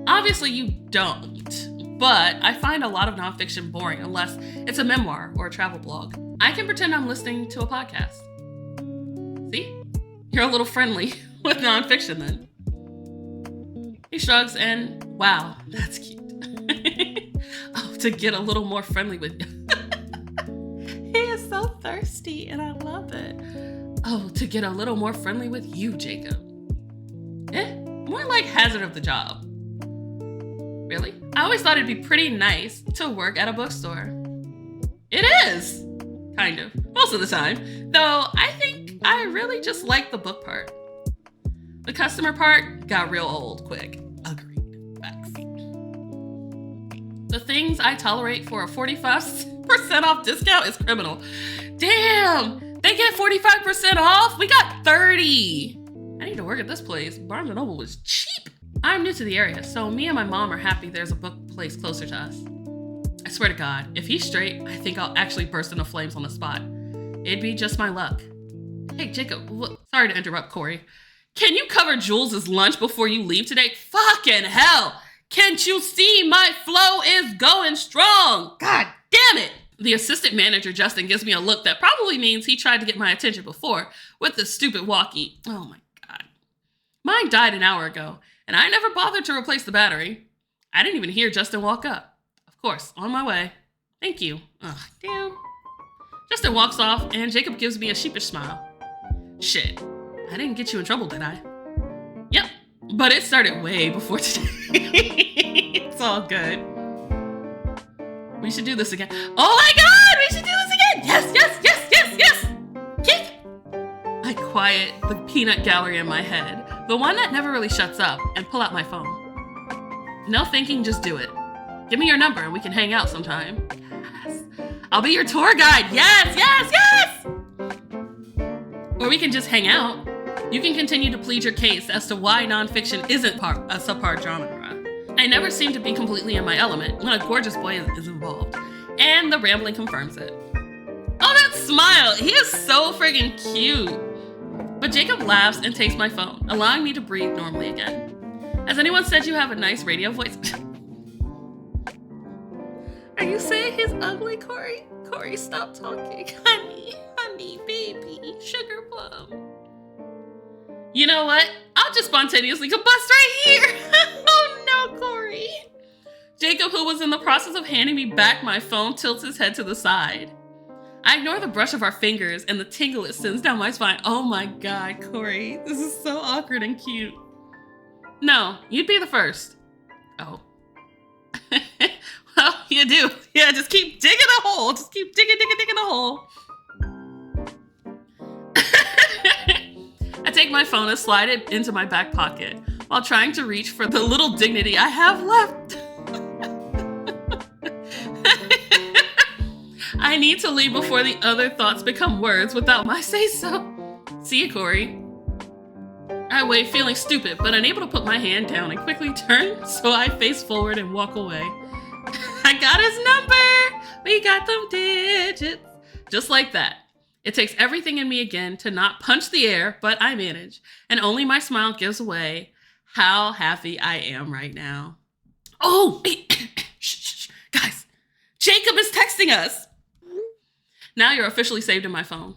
Obviously you don't, but I find a lot of nonfiction boring unless it's a memoir or a travel blog. I can pretend I'm listening to a podcast. See? You're a little friendly with nonfiction then. He shrugs and, wow, that's cute. Oh, to get a little more friendly with you. He is so thirsty and I love it. Oh, to get a little more friendly with you, Jacob. More like hazard of the job. Really? I always thought it'd be pretty nice to work at a bookstore. It is. Kind of. Most of the time. Though I think I really just like the book part. The customer part got real old quick. Agreed. Facts. The things I tolerate for a 45% off discount is criminal. Damn! They get 45% off? We got 30! I need to work at this place. Barnes & Noble was cheap. I'm new to the area, so me and my mom are happy there's a book place closer to us. I swear to God, if he's straight, I think I'll actually burst into flames on the spot. It'd be just my luck. Hey, Jacob, sorry to interrupt, Corey. Can you cover Jules' lunch before you leave today? Fucking hell! Can't you see my flow is going strong? God damn it! The assistant manager, Justin, gives me a look that probably means he tried to get my attention before with the stupid walkie. Oh my God. Mine died an hour ago, and I never bothered to replace the battery. I didn't even hear Justin walk up. Of course, on my way. Thank you. Ugh, damn. Justin walks off, and Jacob gives me a sheepish smile. Shit, I didn't get you in trouble, did I? Yep, but it started way before today. It's all good. We should do this again. Oh my God, we should do this again. Yes, yes, yes, yes, yes. Kick. I quiet the peanut gallery in my head, the one that never really shuts up, and pull out my phone. No thinking, just do it. Give me your number and we can hang out sometime. Yes. I'll be your tour guide. Yes, yes, yes. Or we can just hang out. You can continue to plead your case as to why nonfiction isn't a subpar genre. I never seem to be completely in my element when a gorgeous boy is involved, and the rambling confirms it. Oh, that smile! He is so friggin' cute! But Jacob laughs and takes my phone, allowing me to breathe normally again. Has anyone said you have a nice radio voice? Are you saying he's ugly, Corey? Corey, stop talking. Honey, baby, sugar plum. You know what? I'll just spontaneously combust right here. Oh no, Corey. Jacob, who was in the process of handing me back my phone, tilts his head to the side. I ignore the brush of our fingers and the tingle it sends down my spine. Oh my God, Corey. This is so awkward and cute. No, you'd be the first. Oh. Well, you do. Yeah, just keep digging a hole. Just keep digging a hole. I take my phone and slide it into my back pocket while trying to reach for the little dignity I have left. I need to leave before the other thoughts become words without my say-so. See you, Corey. I wait, feeling stupid, but unable to put my hand down and quickly turn, so I face forward and walk away. I got his number! We got them digits. Just like that. It takes everything in me again to not punch the air, but I manage. And only my smile gives away how happy I am right now. Oh, wait. Shh, guys. Jacob is texting us. Now you're officially saved in my phone.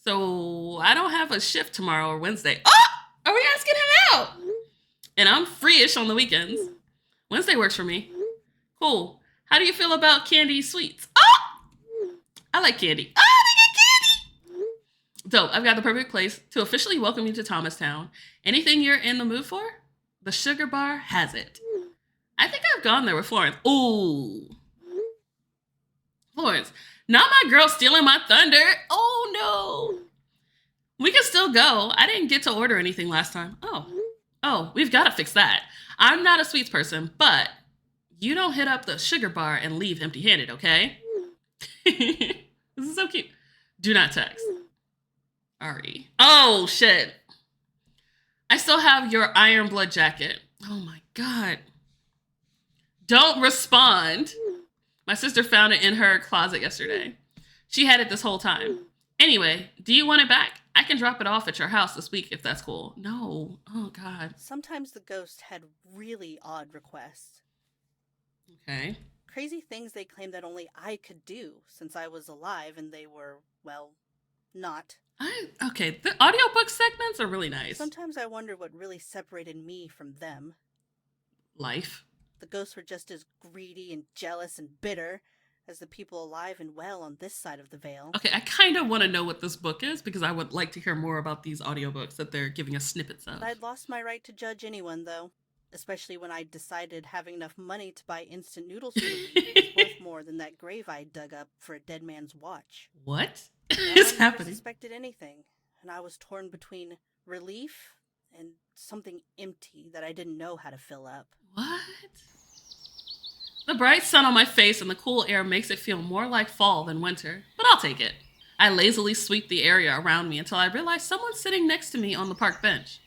So I don't have a shift tomorrow or Wednesday. Oh, are we asking him out? And I'm free-ish on the weekends. Wednesday works for me. Cool. How do you feel about candy sweets? Oh, I like candy. Oh, they get candy. Dope. I've got the perfect place to officially welcome you to Thomastown. Anything you're in the mood for? The Sugar Bar has it. I think I've gone there with Florence. Ooh. Florence, not my girl stealing my thunder. Oh, no. We can still go. I didn't get to order anything last time. Oh, we've got to fix that. I'm not a sweets person, but you don't hit up the Sugar Bar and leave empty-handed, okay? This is so cute. Do not text. Ari. Oh, shit. I still have your Iron Blood jacket. Oh, my God. Don't respond. My sister found it in her closet yesterday. She had it this whole time. Anyway, do you want it back? I can drop it off at your house this week if that's cool. No. Oh, God. Sometimes the ghost had really odd requests. Okay. Crazy things they claimed that only I could do since I was alive and they were, well, Not. Okay, the audiobook segments are really nice. Sometimes I wonder what really separated me from them. Life. The ghosts were just as greedy and jealous and bitter as the people alive and well on this side of the veil. Okay, I kind of want to know what this book is because I would like to hear more about these audiobooks that they're giving us snippets of. I'd lost my right to judge anyone, though. Especially when I decided having enough money to buy instant noodles for the week was worth more than that grave I dug up for a dead man's watch. What No is one happening? ever suspected anything, and I was torn between relief and something empty that I didn't know how to fill up. What? The bright sun on my face and the cool air makes it feel more like fall than winter, but I'll take it. I lazily sweep the area around me until I realize someone's sitting next to me on the park bench.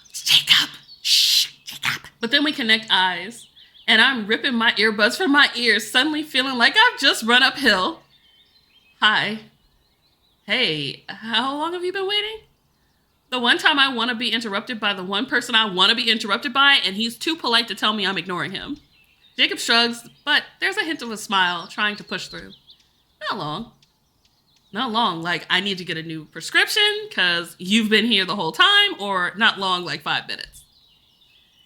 It's Jacob! Shh, Jacob! But then we connect eyes, and I'm ripping my earbuds from my ears, suddenly feeling like I've just run uphill. Hi. Hey, how long have you been waiting? The one time I want to be interrupted by the one person I want to be interrupted by, and he's too polite to tell me I'm ignoring him. Jacob shrugs, but there's a hint of a smile, trying to push through. Not long. Not long, like I need to get a new prescription because you've been here the whole time, or not long, like 5 minutes.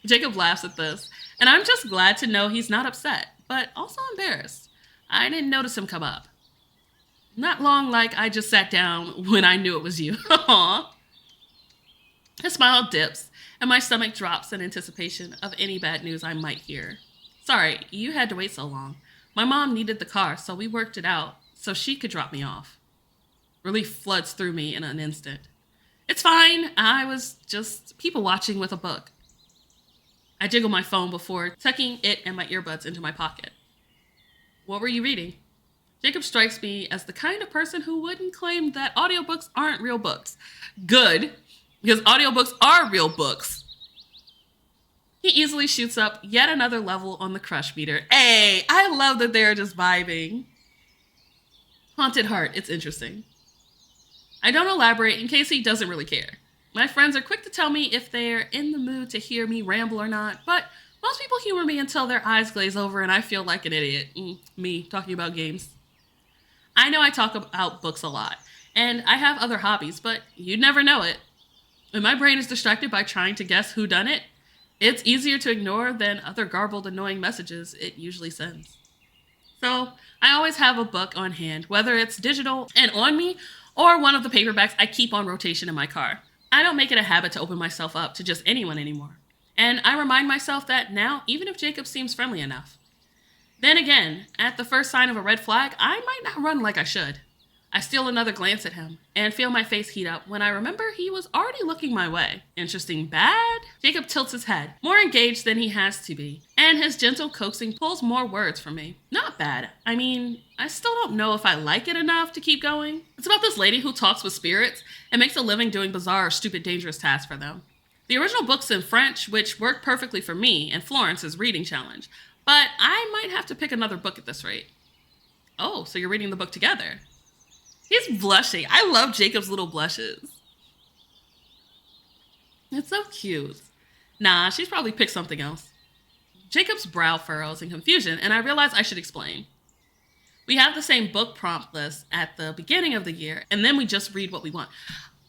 Jacob laughs at this, and I'm just glad to know he's not upset, but also embarrassed. I didn't notice him come up. Not long, like I just sat down when I knew it was you. Aww. His smile dips, and my stomach drops in anticipation of any bad news I might hear. Sorry, you had to wait so long. My mom needed the car, so we worked it out so she could drop me off. Relief floods through me in an instant. It's fine. I was just people watching with a book. I jiggle my phone before tucking it and my earbuds into my pocket. What were you reading? Jacob strikes me as the kind of person who wouldn't claim that audiobooks aren't real books. Good, because audiobooks are real books. He easily shoots up yet another level on the crush meter. Hey, I love that they're just vibing. Haunted Heart, it's interesting. I don't elaborate in case he doesn't really care. My friends are quick to tell me if they're in the mood to hear me ramble or not, but most people humor me until their eyes glaze over and I feel like an idiot. Me, talking about games. I know I talk about books a lot, and I have other hobbies, but you'd never know it. When my brain is distracted by trying to guess who done it, it's easier to ignore than other garbled, annoying messages it usually sends. So, I always have a book on hand, whether it's digital and on me, or one of the paperbacks I keep on rotation in my car. I don't make it a habit to open myself up to just anyone anymore. And I remind myself that now, even if Jacob seems friendly enough. Then again, at the first sign of a red flag, I might not run like I should. I steal another glance at him and feel my face heat up when I remember he was already looking my way. Interesting bad? Jacob tilts his head, more engaged than he has to be, and his gentle coaxing pulls more words from me. Not bad. I mean, I still don't know if I like it enough to keep going. It's about this lady who talks with spirits and makes a living doing bizarre, stupid, dangerous tasks for them. The original book's in French, which worked perfectly for me and Florence's reading challenge, but I might have to pick another book at this rate. Oh, so you're reading the book together. He's blushing. I love Jacob's little blushes. It's so cute. Nah, she's probably picked something else. Jacob's brow furrows in confusion, and I realize I should explain. We have the same book prompt list at the beginning of the year, and then we just read what we want.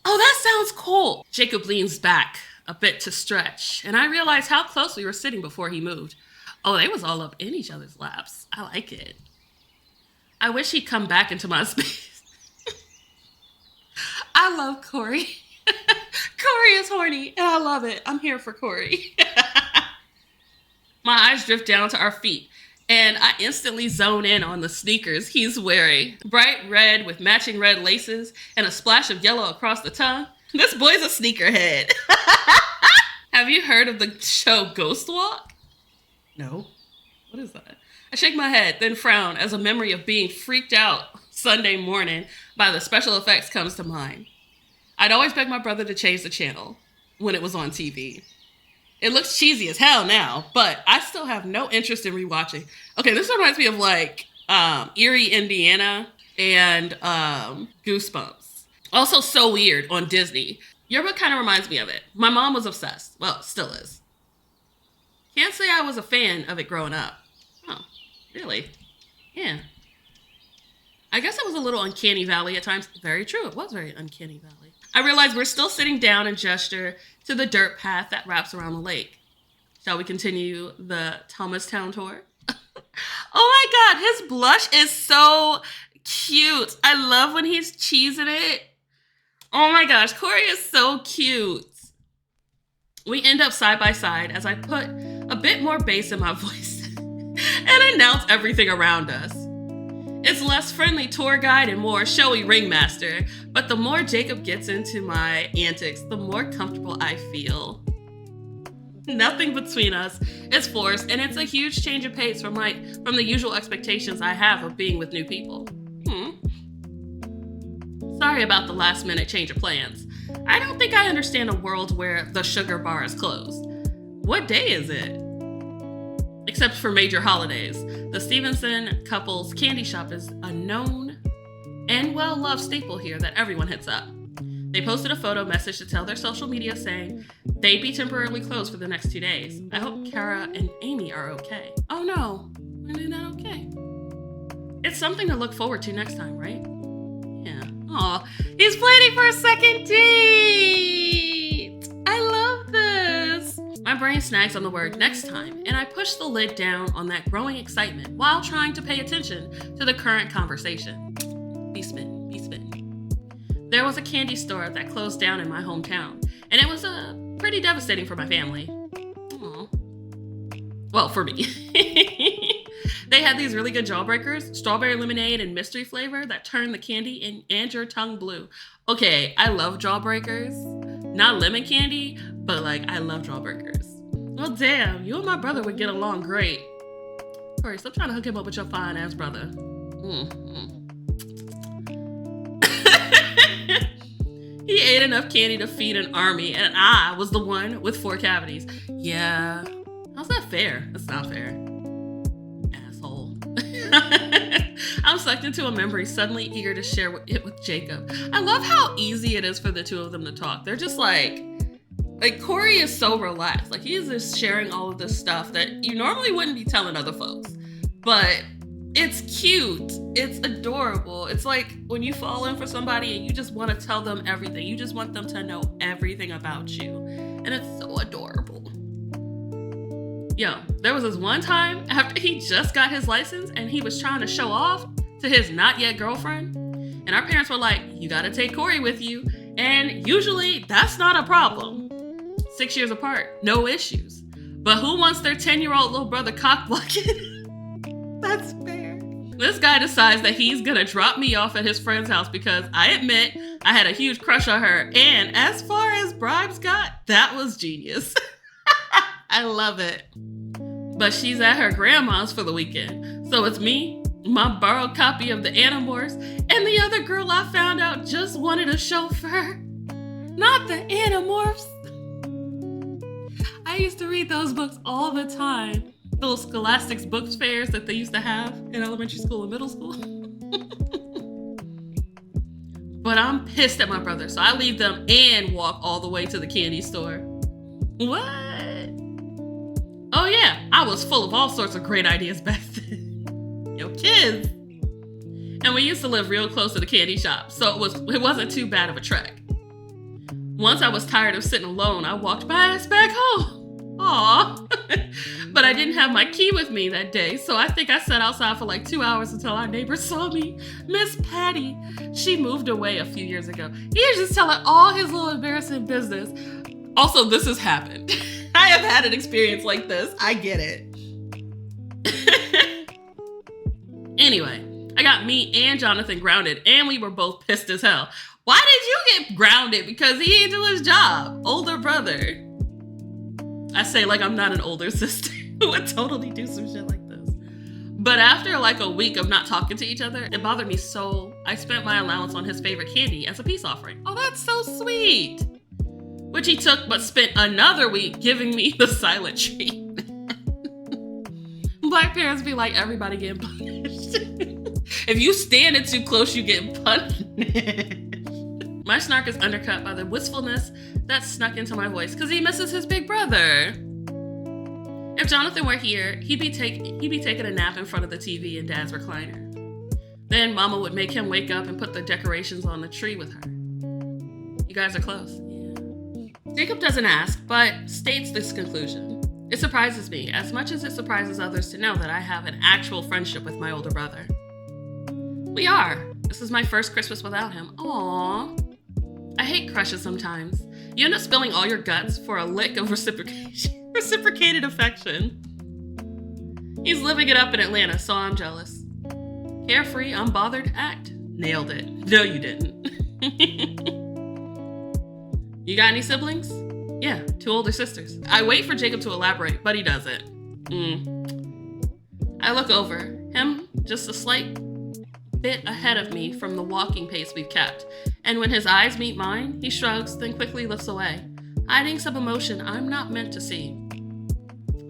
Oh, that sounds cool. Jacob leans back a bit to stretch, and I realize how close we were sitting before he moved. Oh, they was all up in each other's laps. I like it. I wish he'd come back into my space. I love Corey. Corey is horny, and I love it. I'm here for Corey. My eyes drift down to our feet, and I instantly zone in on the sneakers he's wearing. Bright red with matching red laces and a splash of yellow across the tongue. This boy's a sneakerhead. Have you heard of the show Ghost Walk? No. What is that? I shake my head, then frown as a memory of being freaked out Sunday morning by the special effects comes to mind. I'd always beg my brother to change the channel when it was on TV. It looks cheesy as hell now, but I still have no interest in rewatching. Okay, this reminds me of like Erie, Indiana, and Goosebumps. Also So Weird on Disney. Your book kind of reminds me of it. My mom was obsessed. Well, still is. Can't say I was a fan of it growing up. Oh, really? Yeah. I guess it was a a little uncanny valley at times. Very true. It was very uncanny valley. I realized we're still sitting down and gesture to the dirt path that wraps around the lake. Shall we continue the Thomastown tour? Oh my God, his blush is so cute. I love when he's cheesing it. Oh my gosh, Corey is so cute. We end up side by side as I put a bit more bass in my voice and announce everything around us. It's less friendly tour guide and more showy ringmaster, but the more Jacob gets into my antics, the more comfortable I feel. Nothing between us is forced, and it's a huge change of pace from the usual expectations I have of being with new people. Sorry about the last minute change of plans. I don't think I understand a world where the sugar bar is closed. What day is it? Except for major holidays, the Stevenson couple's candy shop is a known and well-loved staple here that everyone hits up. They posted a photo message to tell their social media saying they'd be temporarily closed for the next 2 days. I hope Kara and Amy are okay. Oh no, are they not okay? It's something to look forward to next time, right? Yeah. Aw, he's planning for a second date! I love this! My brain snags on the word next time, and I push the lid down on that growing excitement while trying to pay attention to the current conversation. Be spin, be spin. There was a candy store that closed down in my hometown, and it was pretty devastating for my family. Aww. Well, for me. They had these really good jawbreakers, strawberry lemonade and mystery flavor that turned the candy and your tongue blue. Okay, I love jawbreakers. Not lemon candy, but I love jawbreakers. Well, damn, you and my brother would get along great. Corey, stop trying to hook him up with your fine ass brother. He ate enough candy to feed an army, and I was the one with 4 cavities. Yeah, how's that fair? That's not fair. Asshole. I'm sucked into a memory, suddenly eager to share it with Jacob. I love how easy it is for the two of them to talk. They're just like Corey is so relaxed. He's just sharing all of this stuff that you normally wouldn't be telling other folks. But it's cute. It's adorable. It's like when you fall in for somebody and you just want to tell them everything. You just want them to know everything about you. And it's so adorable. Yo, there was this one time after he just got his license and he was trying to show off to his not yet girlfriend. And our parents were like, you got to take Corey with you. And usually that's not a problem. 6 years apart, no issues. But who wants their 10-year-old little brother cock blocking? That's fair. This guy decides that he's gonna drop me off at his friend's house because I admit I had a huge crush on her. And as far as bribes got, that was genius. I love it. But she's at her grandma's for the weekend. So it's me, my borrowed copy of the Animorphs, and the other girl I found out just wanted a chauffeur. Not the Animorphs. I used to read those books all the time. Those Scholastics book fairs that they used to have in elementary school and middle school. But I'm pissed at my brother, so I leave them and walk all the way to the candy store. What? Oh yeah, I was full of all sorts of great ideas back then. Yo, kids. And we used to live real close to the candy shop, so it wasn't too bad of a trek. Once I was tired of sitting alone, I walked my ass back home. Aw. But I didn't have my key with me that day, so I think I sat outside for 2 hours until our neighbor saw me. Miss Patty. She moved away a few years ago. He was just telling all his little embarrassing business. Also, this has happened. I have had an experience like this. I get it. Anyway, I got me and Jonathan grounded, and we were both pissed as hell. Why did you get grounded? Because he didn't do his job. Older brother. I say like I'm not an older sister who would totally do some shit like this. But after a week of not talking to each other, it bothered me so I spent my allowance on his favorite candy as a peace offering. Oh, that's so sweet. Which he took but spent another week giving me the silent treatment. Black parents be like, everybody getting punished. If you stand it too close, you getting punished. My snark is undercut by the wistfulness that snuck into my voice because he misses his big brother. If Jonathan were here, he'd be taking a nap in front of the TV in Dad's recliner. Then Mama would make him wake up and put the decorations on the tree with her. You guys are close. Yeah. Jacob doesn't ask, but states this conclusion. It surprises me as much as it surprises others to know that I have an actual friendship with my older brother. We are. This is my first Christmas without him. Aww. I hate crushes sometimes. You end up spilling all your guts for a lick of reciprocated affection. He's living it up in Atlanta, so I'm jealous. Carefree, unbothered act. Nailed it. No, you didn't. You got any siblings? Yeah, 2 older sisters. I wait for Jacob to elaborate, but he doesn't. I look over. Him, just a slight bit ahead of me from the walking pace we've kept. And when his eyes meet mine, he shrugs, then quickly lifts away, hiding some emotion I'm not meant to see.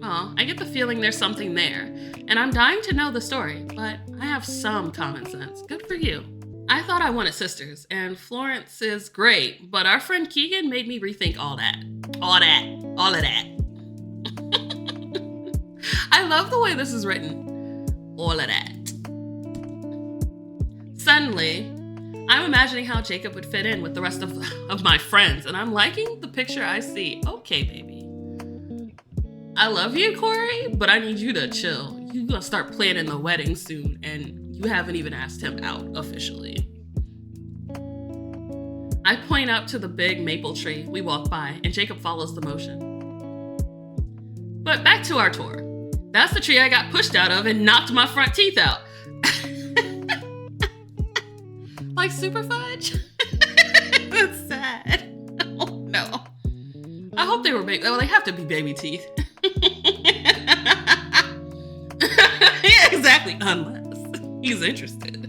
Aw, I get the feeling there's something there, and I'm dying to know the story, but I have some common sense. Good for you. I thought I wanted sisters, and Florence is great, but our friend Keegan made me rethink all of that. I love the way this is written. All of that. Suddenly, I'm imagining how Jacob would fit in with the rest of my friends, and I'm liking the picture I see. Okay, baby. I love you, Corey, but I need you to chill. You're gonna start planning the wedding soon, and you haven't even asked him out officially. I point up to the big maple tree we walk by, and Jacob follows the motion. But back to our tour. That's the tree I got pushed out of and knocked my front teeth out. Like super fudge? That's sad. Oh no. I hope they were baby. Oh, they have to be baby teeth. Yeah, exactly. Unless he's interested.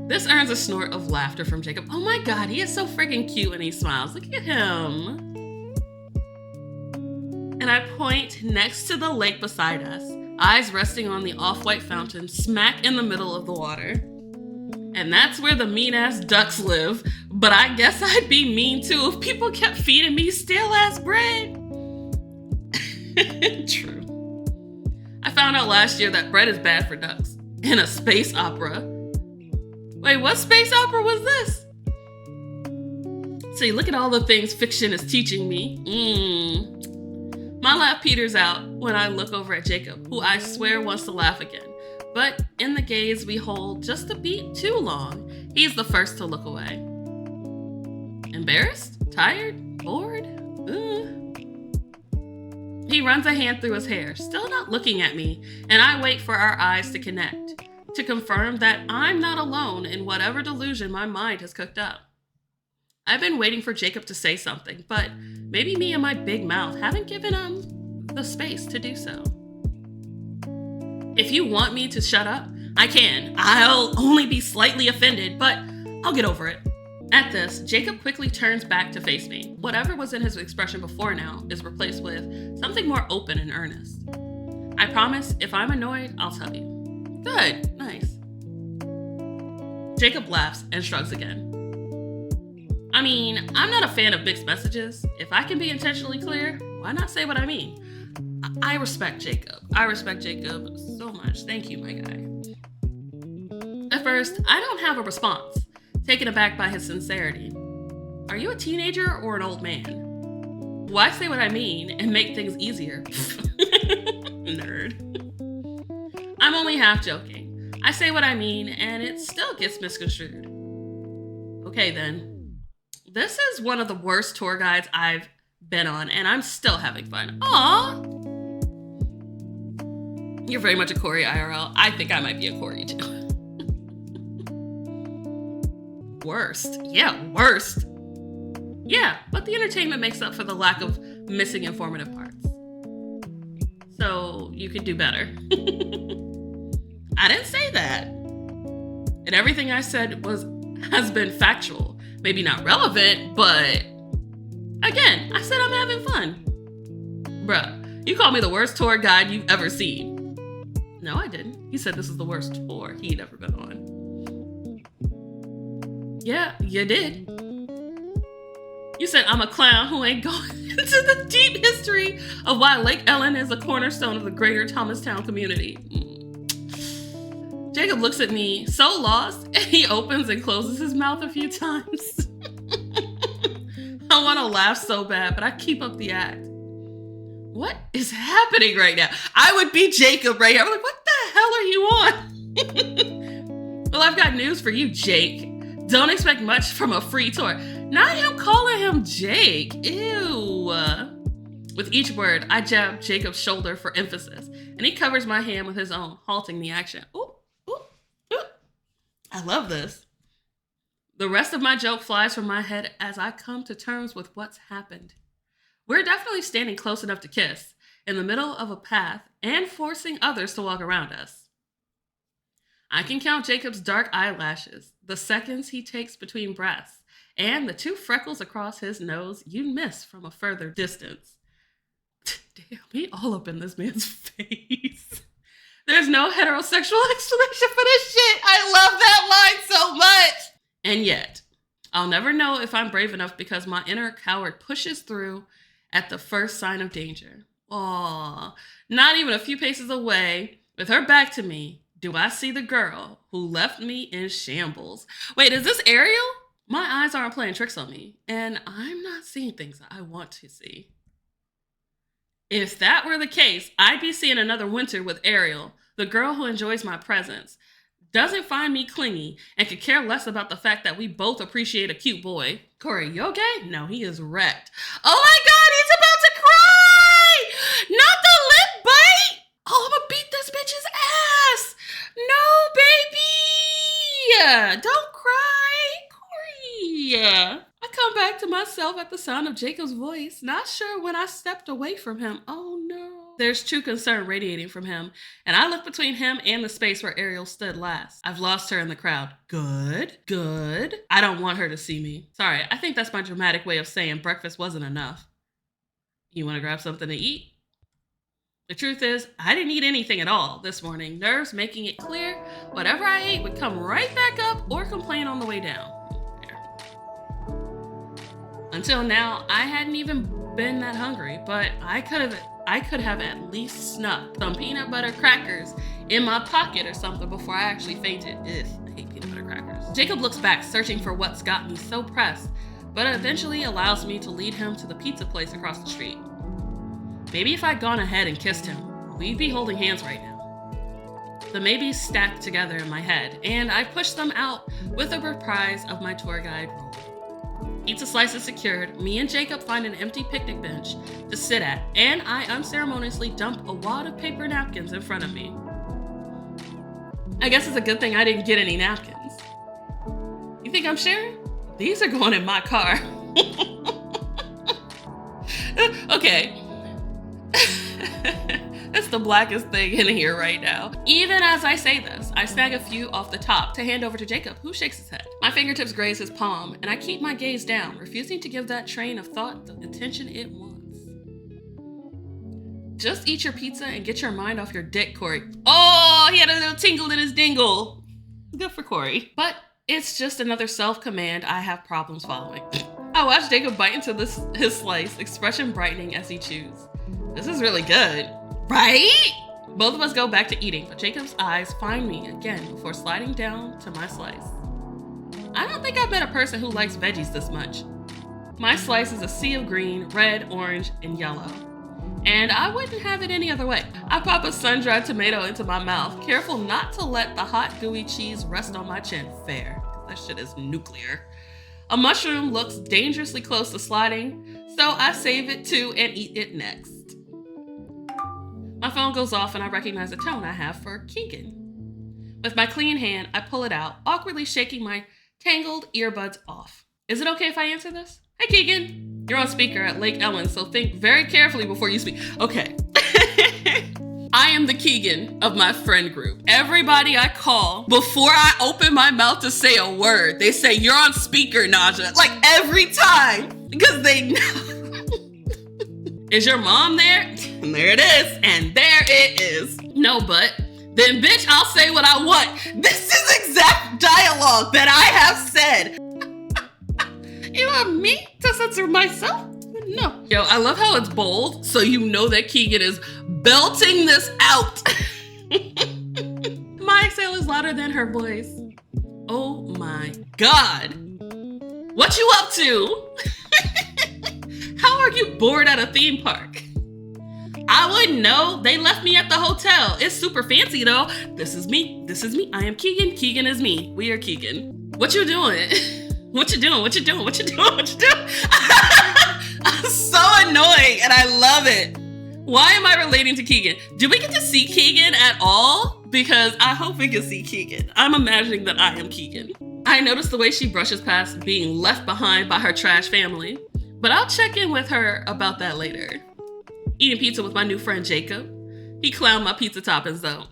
This earns a snort of laughter from Jacob. Oh my God, he is so freaking cute when he smiles. Look at him. And I point next to the lake beside us, eyes resting on the off-white fountain smack in the middle of the water. And that's where the mean-ass ducks live. But I guess I'd be mean too if people kept feeding me stale-ass bread. True. I found out last year that bread is bad for ducks. In a space opera. Wait, what space opera was this? See, look at all the things fiction is teaching me. My laugh peters out when I look over at Jacob, who I swear wants to laugh again. But in the gaze we hold just a beat too long, he's the first to look away. Embarrassed? Tired? Bored? He runs a hand through his hair, still not looking at me, and I wait for our eyes to connect, to confirm that I'm not alone in whatever delusion my mind has cooked up. I've been waiting for Jacob to say something, but maybe me and my big mouth haven't given him the space to do so. If you want me to shut up, I can. I'll only be slightly offended, but I'll get over it. At this, Jacob quickly turns back to face me. Whatever was in his expression before now is replaced with something more open and earnest. I promise, if I'm annoyed, I'll tell you. Good, nice. Jacob laughs and shrugs again. I mean, I'm not a fan of mixed messages. If I can be intentionally clear, why not say what I mean? I respect Jacob. I respect Jacob so much. Thank you, my guy. At first, I don't have a response, taken aback by his sincerity. Are you a teenager or an old man? Why say what I mean and make things easier? Nerd. I'm only half joking. I say what I mean and it still gets misconstrued. Okay then. This is one of the worst tour guides I've been on and I'm still having fun. Aww. You're very much a Corey IRL. I think I might be a Corey too. Worst. Yeah, worst. Yeah, but the entertainment makes up for the lack of missing informative parts. So you could do better. I didn't say that. And everything I said has been factual. Maybe not relevant, but again, I said I'm having fun. Bruh, you called me the worst tour guide you've ever seen. No, I didn't. He said this is the worst tour he'd ever been on. Yeah, you did. You said I'm a clown who ain't going into the deep history of why Lake Ellen is a cornerstone of the greater Thomastown community. Jacob looks at me so lost, and he opens and closes his mouth a few times. I want to laugh so bad, but I keep up the act. What is happening right now? I would be Jacob right here. I'm like, what the hell are you on? Well, I've got news for you, Jake. Don't expect much from a free tour. Not him calling him Jake. Ew. With each word, I jab Jacob's shoulder for emphasis, and he covers my hand with his own, halting the action. Ooh, ooh, ooh. I love this. The rest of my joke flies from my head as I come to terms with what's happened. We're definitely standing close enough to kiss, in the middle of a path, and forcing others to walk around us. I can count Jacob's dark eyelashes, the seconds he takes between breaths, and the 2 freckles across his nose you'd miss from a further distance. Damn, he all up in this man's face. There's no heterosexual explanation for this shit. I love that line so much. And yet, I'll never know if I'm brave enough because my inner coward pushes through at the first sign of danger. Aw, not even a few paces away, with her back to me, do I see the girl who left me in shambles. Wait, is this Ariel? My eyes aren't playing tricks on me, and I'm not seeing things I want to see. If that were the case, I'd be seeing another winter with Ariel, the girl who enjoys my presence, doesn't find me clingy, and could care less about the fact that we both appreciate a cute boy. Corey, you okay? No, he is wrecked. Oh my God, he's about to cry! Not the lip bite! Oh, I'm gonna beat this bitch's ass! No, baby! Don't cry, Corey! I come back to myself at the sound of Jacob's voice, not sure when I stepped away from him. Oh no. There's true concern radiating from him, and I look between him and the space where Ariel stood last. I've lost her in the crowd. Good. I don't want her to see me. Sorry, I think that's my dramatic way of saying breakfast wasn't enough. You want to grab something to eat? The truth is, I didn't eat anything at all this morning, nerves making it clear whatever I ate would come right back up or complain on the way down. Until now, I hadn't even been that hungry, but I could have at least snuck some peanut butter crackers in my pocket or something before I actually fainted. Ugh, I hate peanut butter crackers. Jacob looks back, searching for what's got me so pressed, but eventually allows me to lead him to the pizza place across the street. Maybe if I'd gone ahead and kissed him, we'd be holding hands right now. The maybes stacked together in my head, and I pushed them out with a reprise of my tour guide role. Pizza slices secured, me and Jacob find an empty picnic bench to sit at, and I unceremoniously dump a wad of paper napkins in front of me. I guess it's a good thing I didn't get any napkins. You think I'm sharing? These are going in my car. Okay. It's the blackest thing in here right now. Even as I say this, I snag a few off the top to hand over to Jacob, who shakes his head. My fingertips graze his palm, and I keep my gaze down, refusing to give that train of thought the attention it wants. Just eat your pizza and get your mind off your dick, Corey. Oh, he had a little tingle in his dingle. Good for Corey. But it's just another self-command I have problems following. I watch Jacob bite into his slice, expression brightening as he chews. This is really good. Right? Both of us go back to eating, but Jacob's eyes find me again before sliding down to my slice. I don't think I've met a person who likes veggies this much. My slice is a sea of green, red, orange, and yellow. And I wouldn't have it any other way. I pop a sun-dried tomato into my mouth, careful not to let the hot, gooey cheese rest on my chin. Fair. That shit is nuclear. A mushroom looks dangerously close to sliding, so I save it too and eat it next. My phone goes off and I recognize the tone I have for Keegan. With my clean hand, I pull it out, awkwardly shaking my tangled earbuds off. Is it okay if I answer this? Hey Keegan, you're on speaker at Lake Ellen, so think very carefully before you speak. Okay. I am the Keegan of my friend group. Everybody I call, before I open my mouth to say a word, they say, you're on speaker, Naja. Like every time, because they know. Is your mom there? And there it is. And there it is. No, but then bitch, I'll say what I want. This is exact dialogue that I have said. You want me to censor myself? No. Yo, I love how it's bold, so you know that Keegan is belting this out. My exhale is louder than her voice. Oh my God. What you up to? How are you bored at a theme park? I wouldn't know. They left me at the hotel. It's super fancy though. This is me. I am Keegan. Keegan is me. We are Keegan. What you doing? What you doing? I'm so annoying and I love it. Why am I relating to Keegan? Do we get to see Keegan at all? Because I hope we can see Keegan. I'm imagining that I am Keegan. I noticed the way she brushes past being left behind by her trash family, but I'll check in with her about that later. Eating pizza with my new friend Jacob. He clowned my pizza toppings though.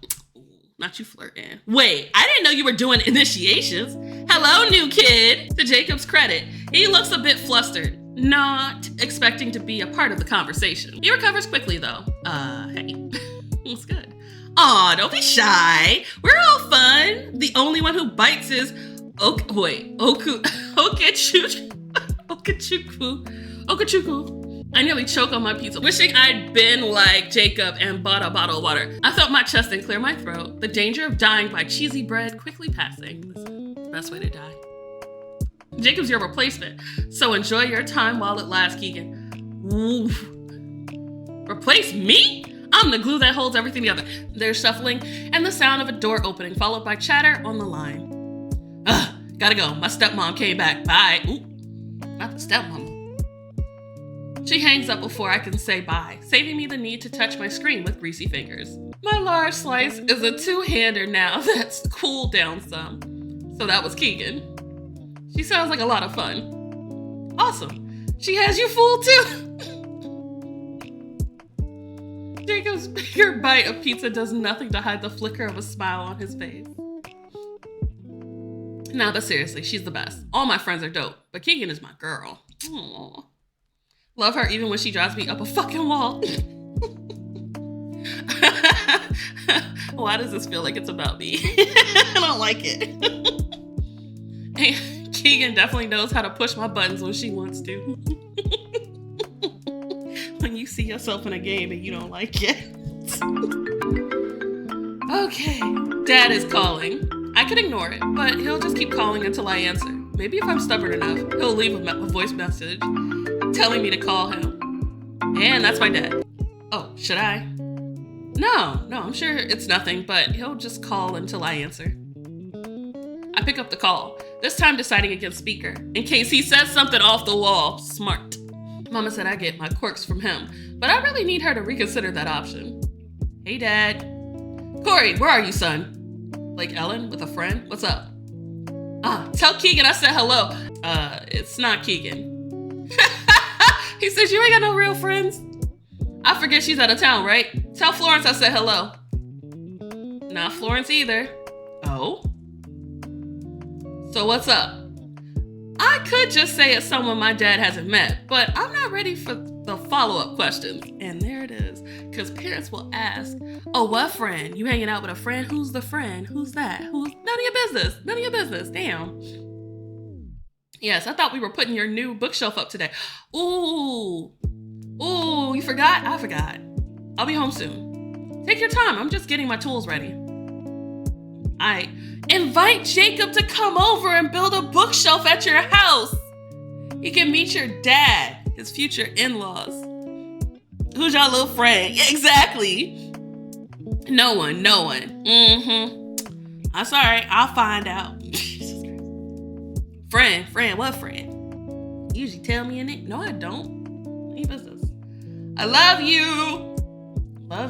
Not you flirting. Wait, I didn't know you were doing initiations. Hello, new kid. To Jacob's credit, he looks a bit flustered, not expecting to be a part of the conversation. He recovers quickly though. Hey, what's good? Aw, don't be shy. We're all fun. The only one who bites is Okachukwu. I nearly choke on my pizza, wishing I'd been like Jacob and bought a bottle of water. I felt my chest and clear my throat, the danger of dying by cheesy bread quickly passing. Listen, best way to die. Jacob's your replacement, so enjoy your time while it lasts, Keegan. Oof. Replace me? I'm the glue that holds everything together. There's shuffling and the sound of a door opening, followed by chatter on the line. Gotta go. My stepmom came back. Bye. Ooh, not the stepmom. She hangs up before I can say bye, saving me the need to touch my screen with greasy fingers. My large slice is a two-hander now that's cooled down some. So that was Keegan. She sounds like a lot of fun. Awesome. She has you fooled too. Jacob's bigger bite of pizza does nothing to hide the flicker of a smile on his face. Nah, but seriously, she's the best. All my friends are dope, but Keegan is my girl. Aww. Love her even when she drives me up a fucking wall. Why does this feel like it's about me? I don't like it. Hey, Keegan definitely knows how to push my buttons when she wants to. When you see yourself in a game and you don't like it. Okay, Dad is calling. I could ignore it, but he'll just keep calling until I answer. Maybe if I'm stubborn enough, he'll leave a voice message telling me to call him. And that's my dad. Oh, should I? No, I'm sure it's nothing, but he'll just call until I answer. I pick up the call, this time deciding against speaker, in case he says something off the wall. Smart. Mama said I get my quirks from him, but I really need her to reconsider that option. Hey, Dad. Corey, where are you, son? Like Ellen with a friend? What's up? Tell Keegan I said hello. It's not Keegan. He says, you ain't got no real friends? I forget she's out of town, right? Tell Florence I said hello. Not Florence either. Oh? So what's up? I could just say it's someone my dad hasn't met, but I'm not ready for the follow-up questions. And there it is. Because parents will ask, oh, what friend? You hanging out with a friend? Who's the friend? Who's that? Who's? None of your business. None of your business. Damn. Yes, I thought we were putting your new bookshelf up today. Ooh, you forgot? I forgot. I'll be home soon. Take your time. I'm just getting my tools ready. I invite Jacob to come over and build a bookshelf at your house. You can meet your dad, his future in-laws. Who's your little friend? Yeah, exactly. No one. I'm sorry. I'll find out. Friend, what friend? You usually tell me in it. No, I don't. Any business. I love you. I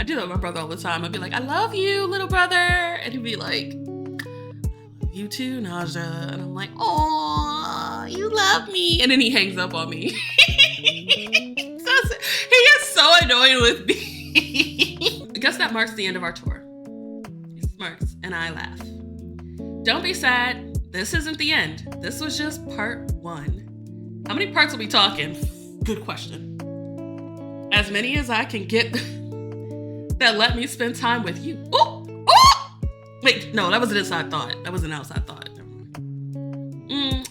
do that with my brother all the time. I'd be like, I love you, little brother. And he'd be like, I love you too, Naja. And I'm like, oh, you love me. And then he hangs up on me. He is so annoying with me. I guess that marks the end of our tour. He smirks and I laugh. Don't be sad. This isn't the end. This was just part 1. How many parts are we talking? Good question. As many as I can get that let me spend time with you. Oh! Wait, no, that was an inside thought. That was an outside thought.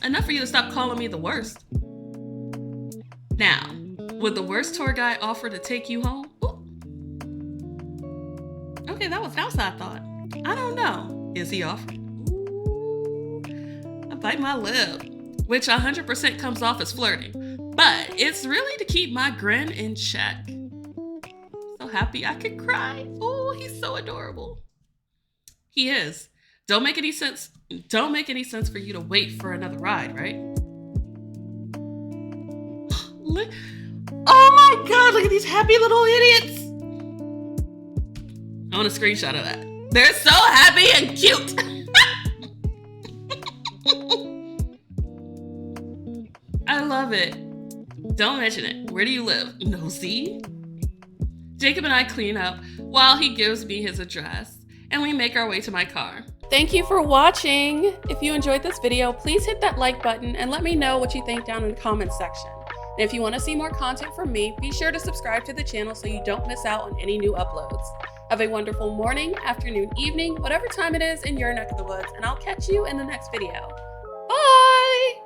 Enough for you to stop calling me the worst. Now, would the worst tour guide offer to take you home? Ooh. Okay, that was what I thought. I don't know. Is he offering? Ooh, I bite my lip, which 100% comes off as flirting, but it's really to keep my grin in check. So happy I could cry. Oh, he's so adorable. He is. Don't make any sense for you to wait for another ride, right? Oh my god, look at these happy little idiots. I want a screenshot of that. They're so happy and cute. I love it. Don't mention it. Where do you live? Nosy? Jacob and I clean up while he gives me his address, and we make our way to my car. Thank you for watching. If you enjoyed this video, please hit that like button and let me know what you think down in the comments section. And if you want to see more content from me, be sure to subscribe to the channel so you don't miss out on any new uploads. Have a wonderful morning, afternoon, evening, whatever time it is in your neck of the woods, and I'll catch you in the next video.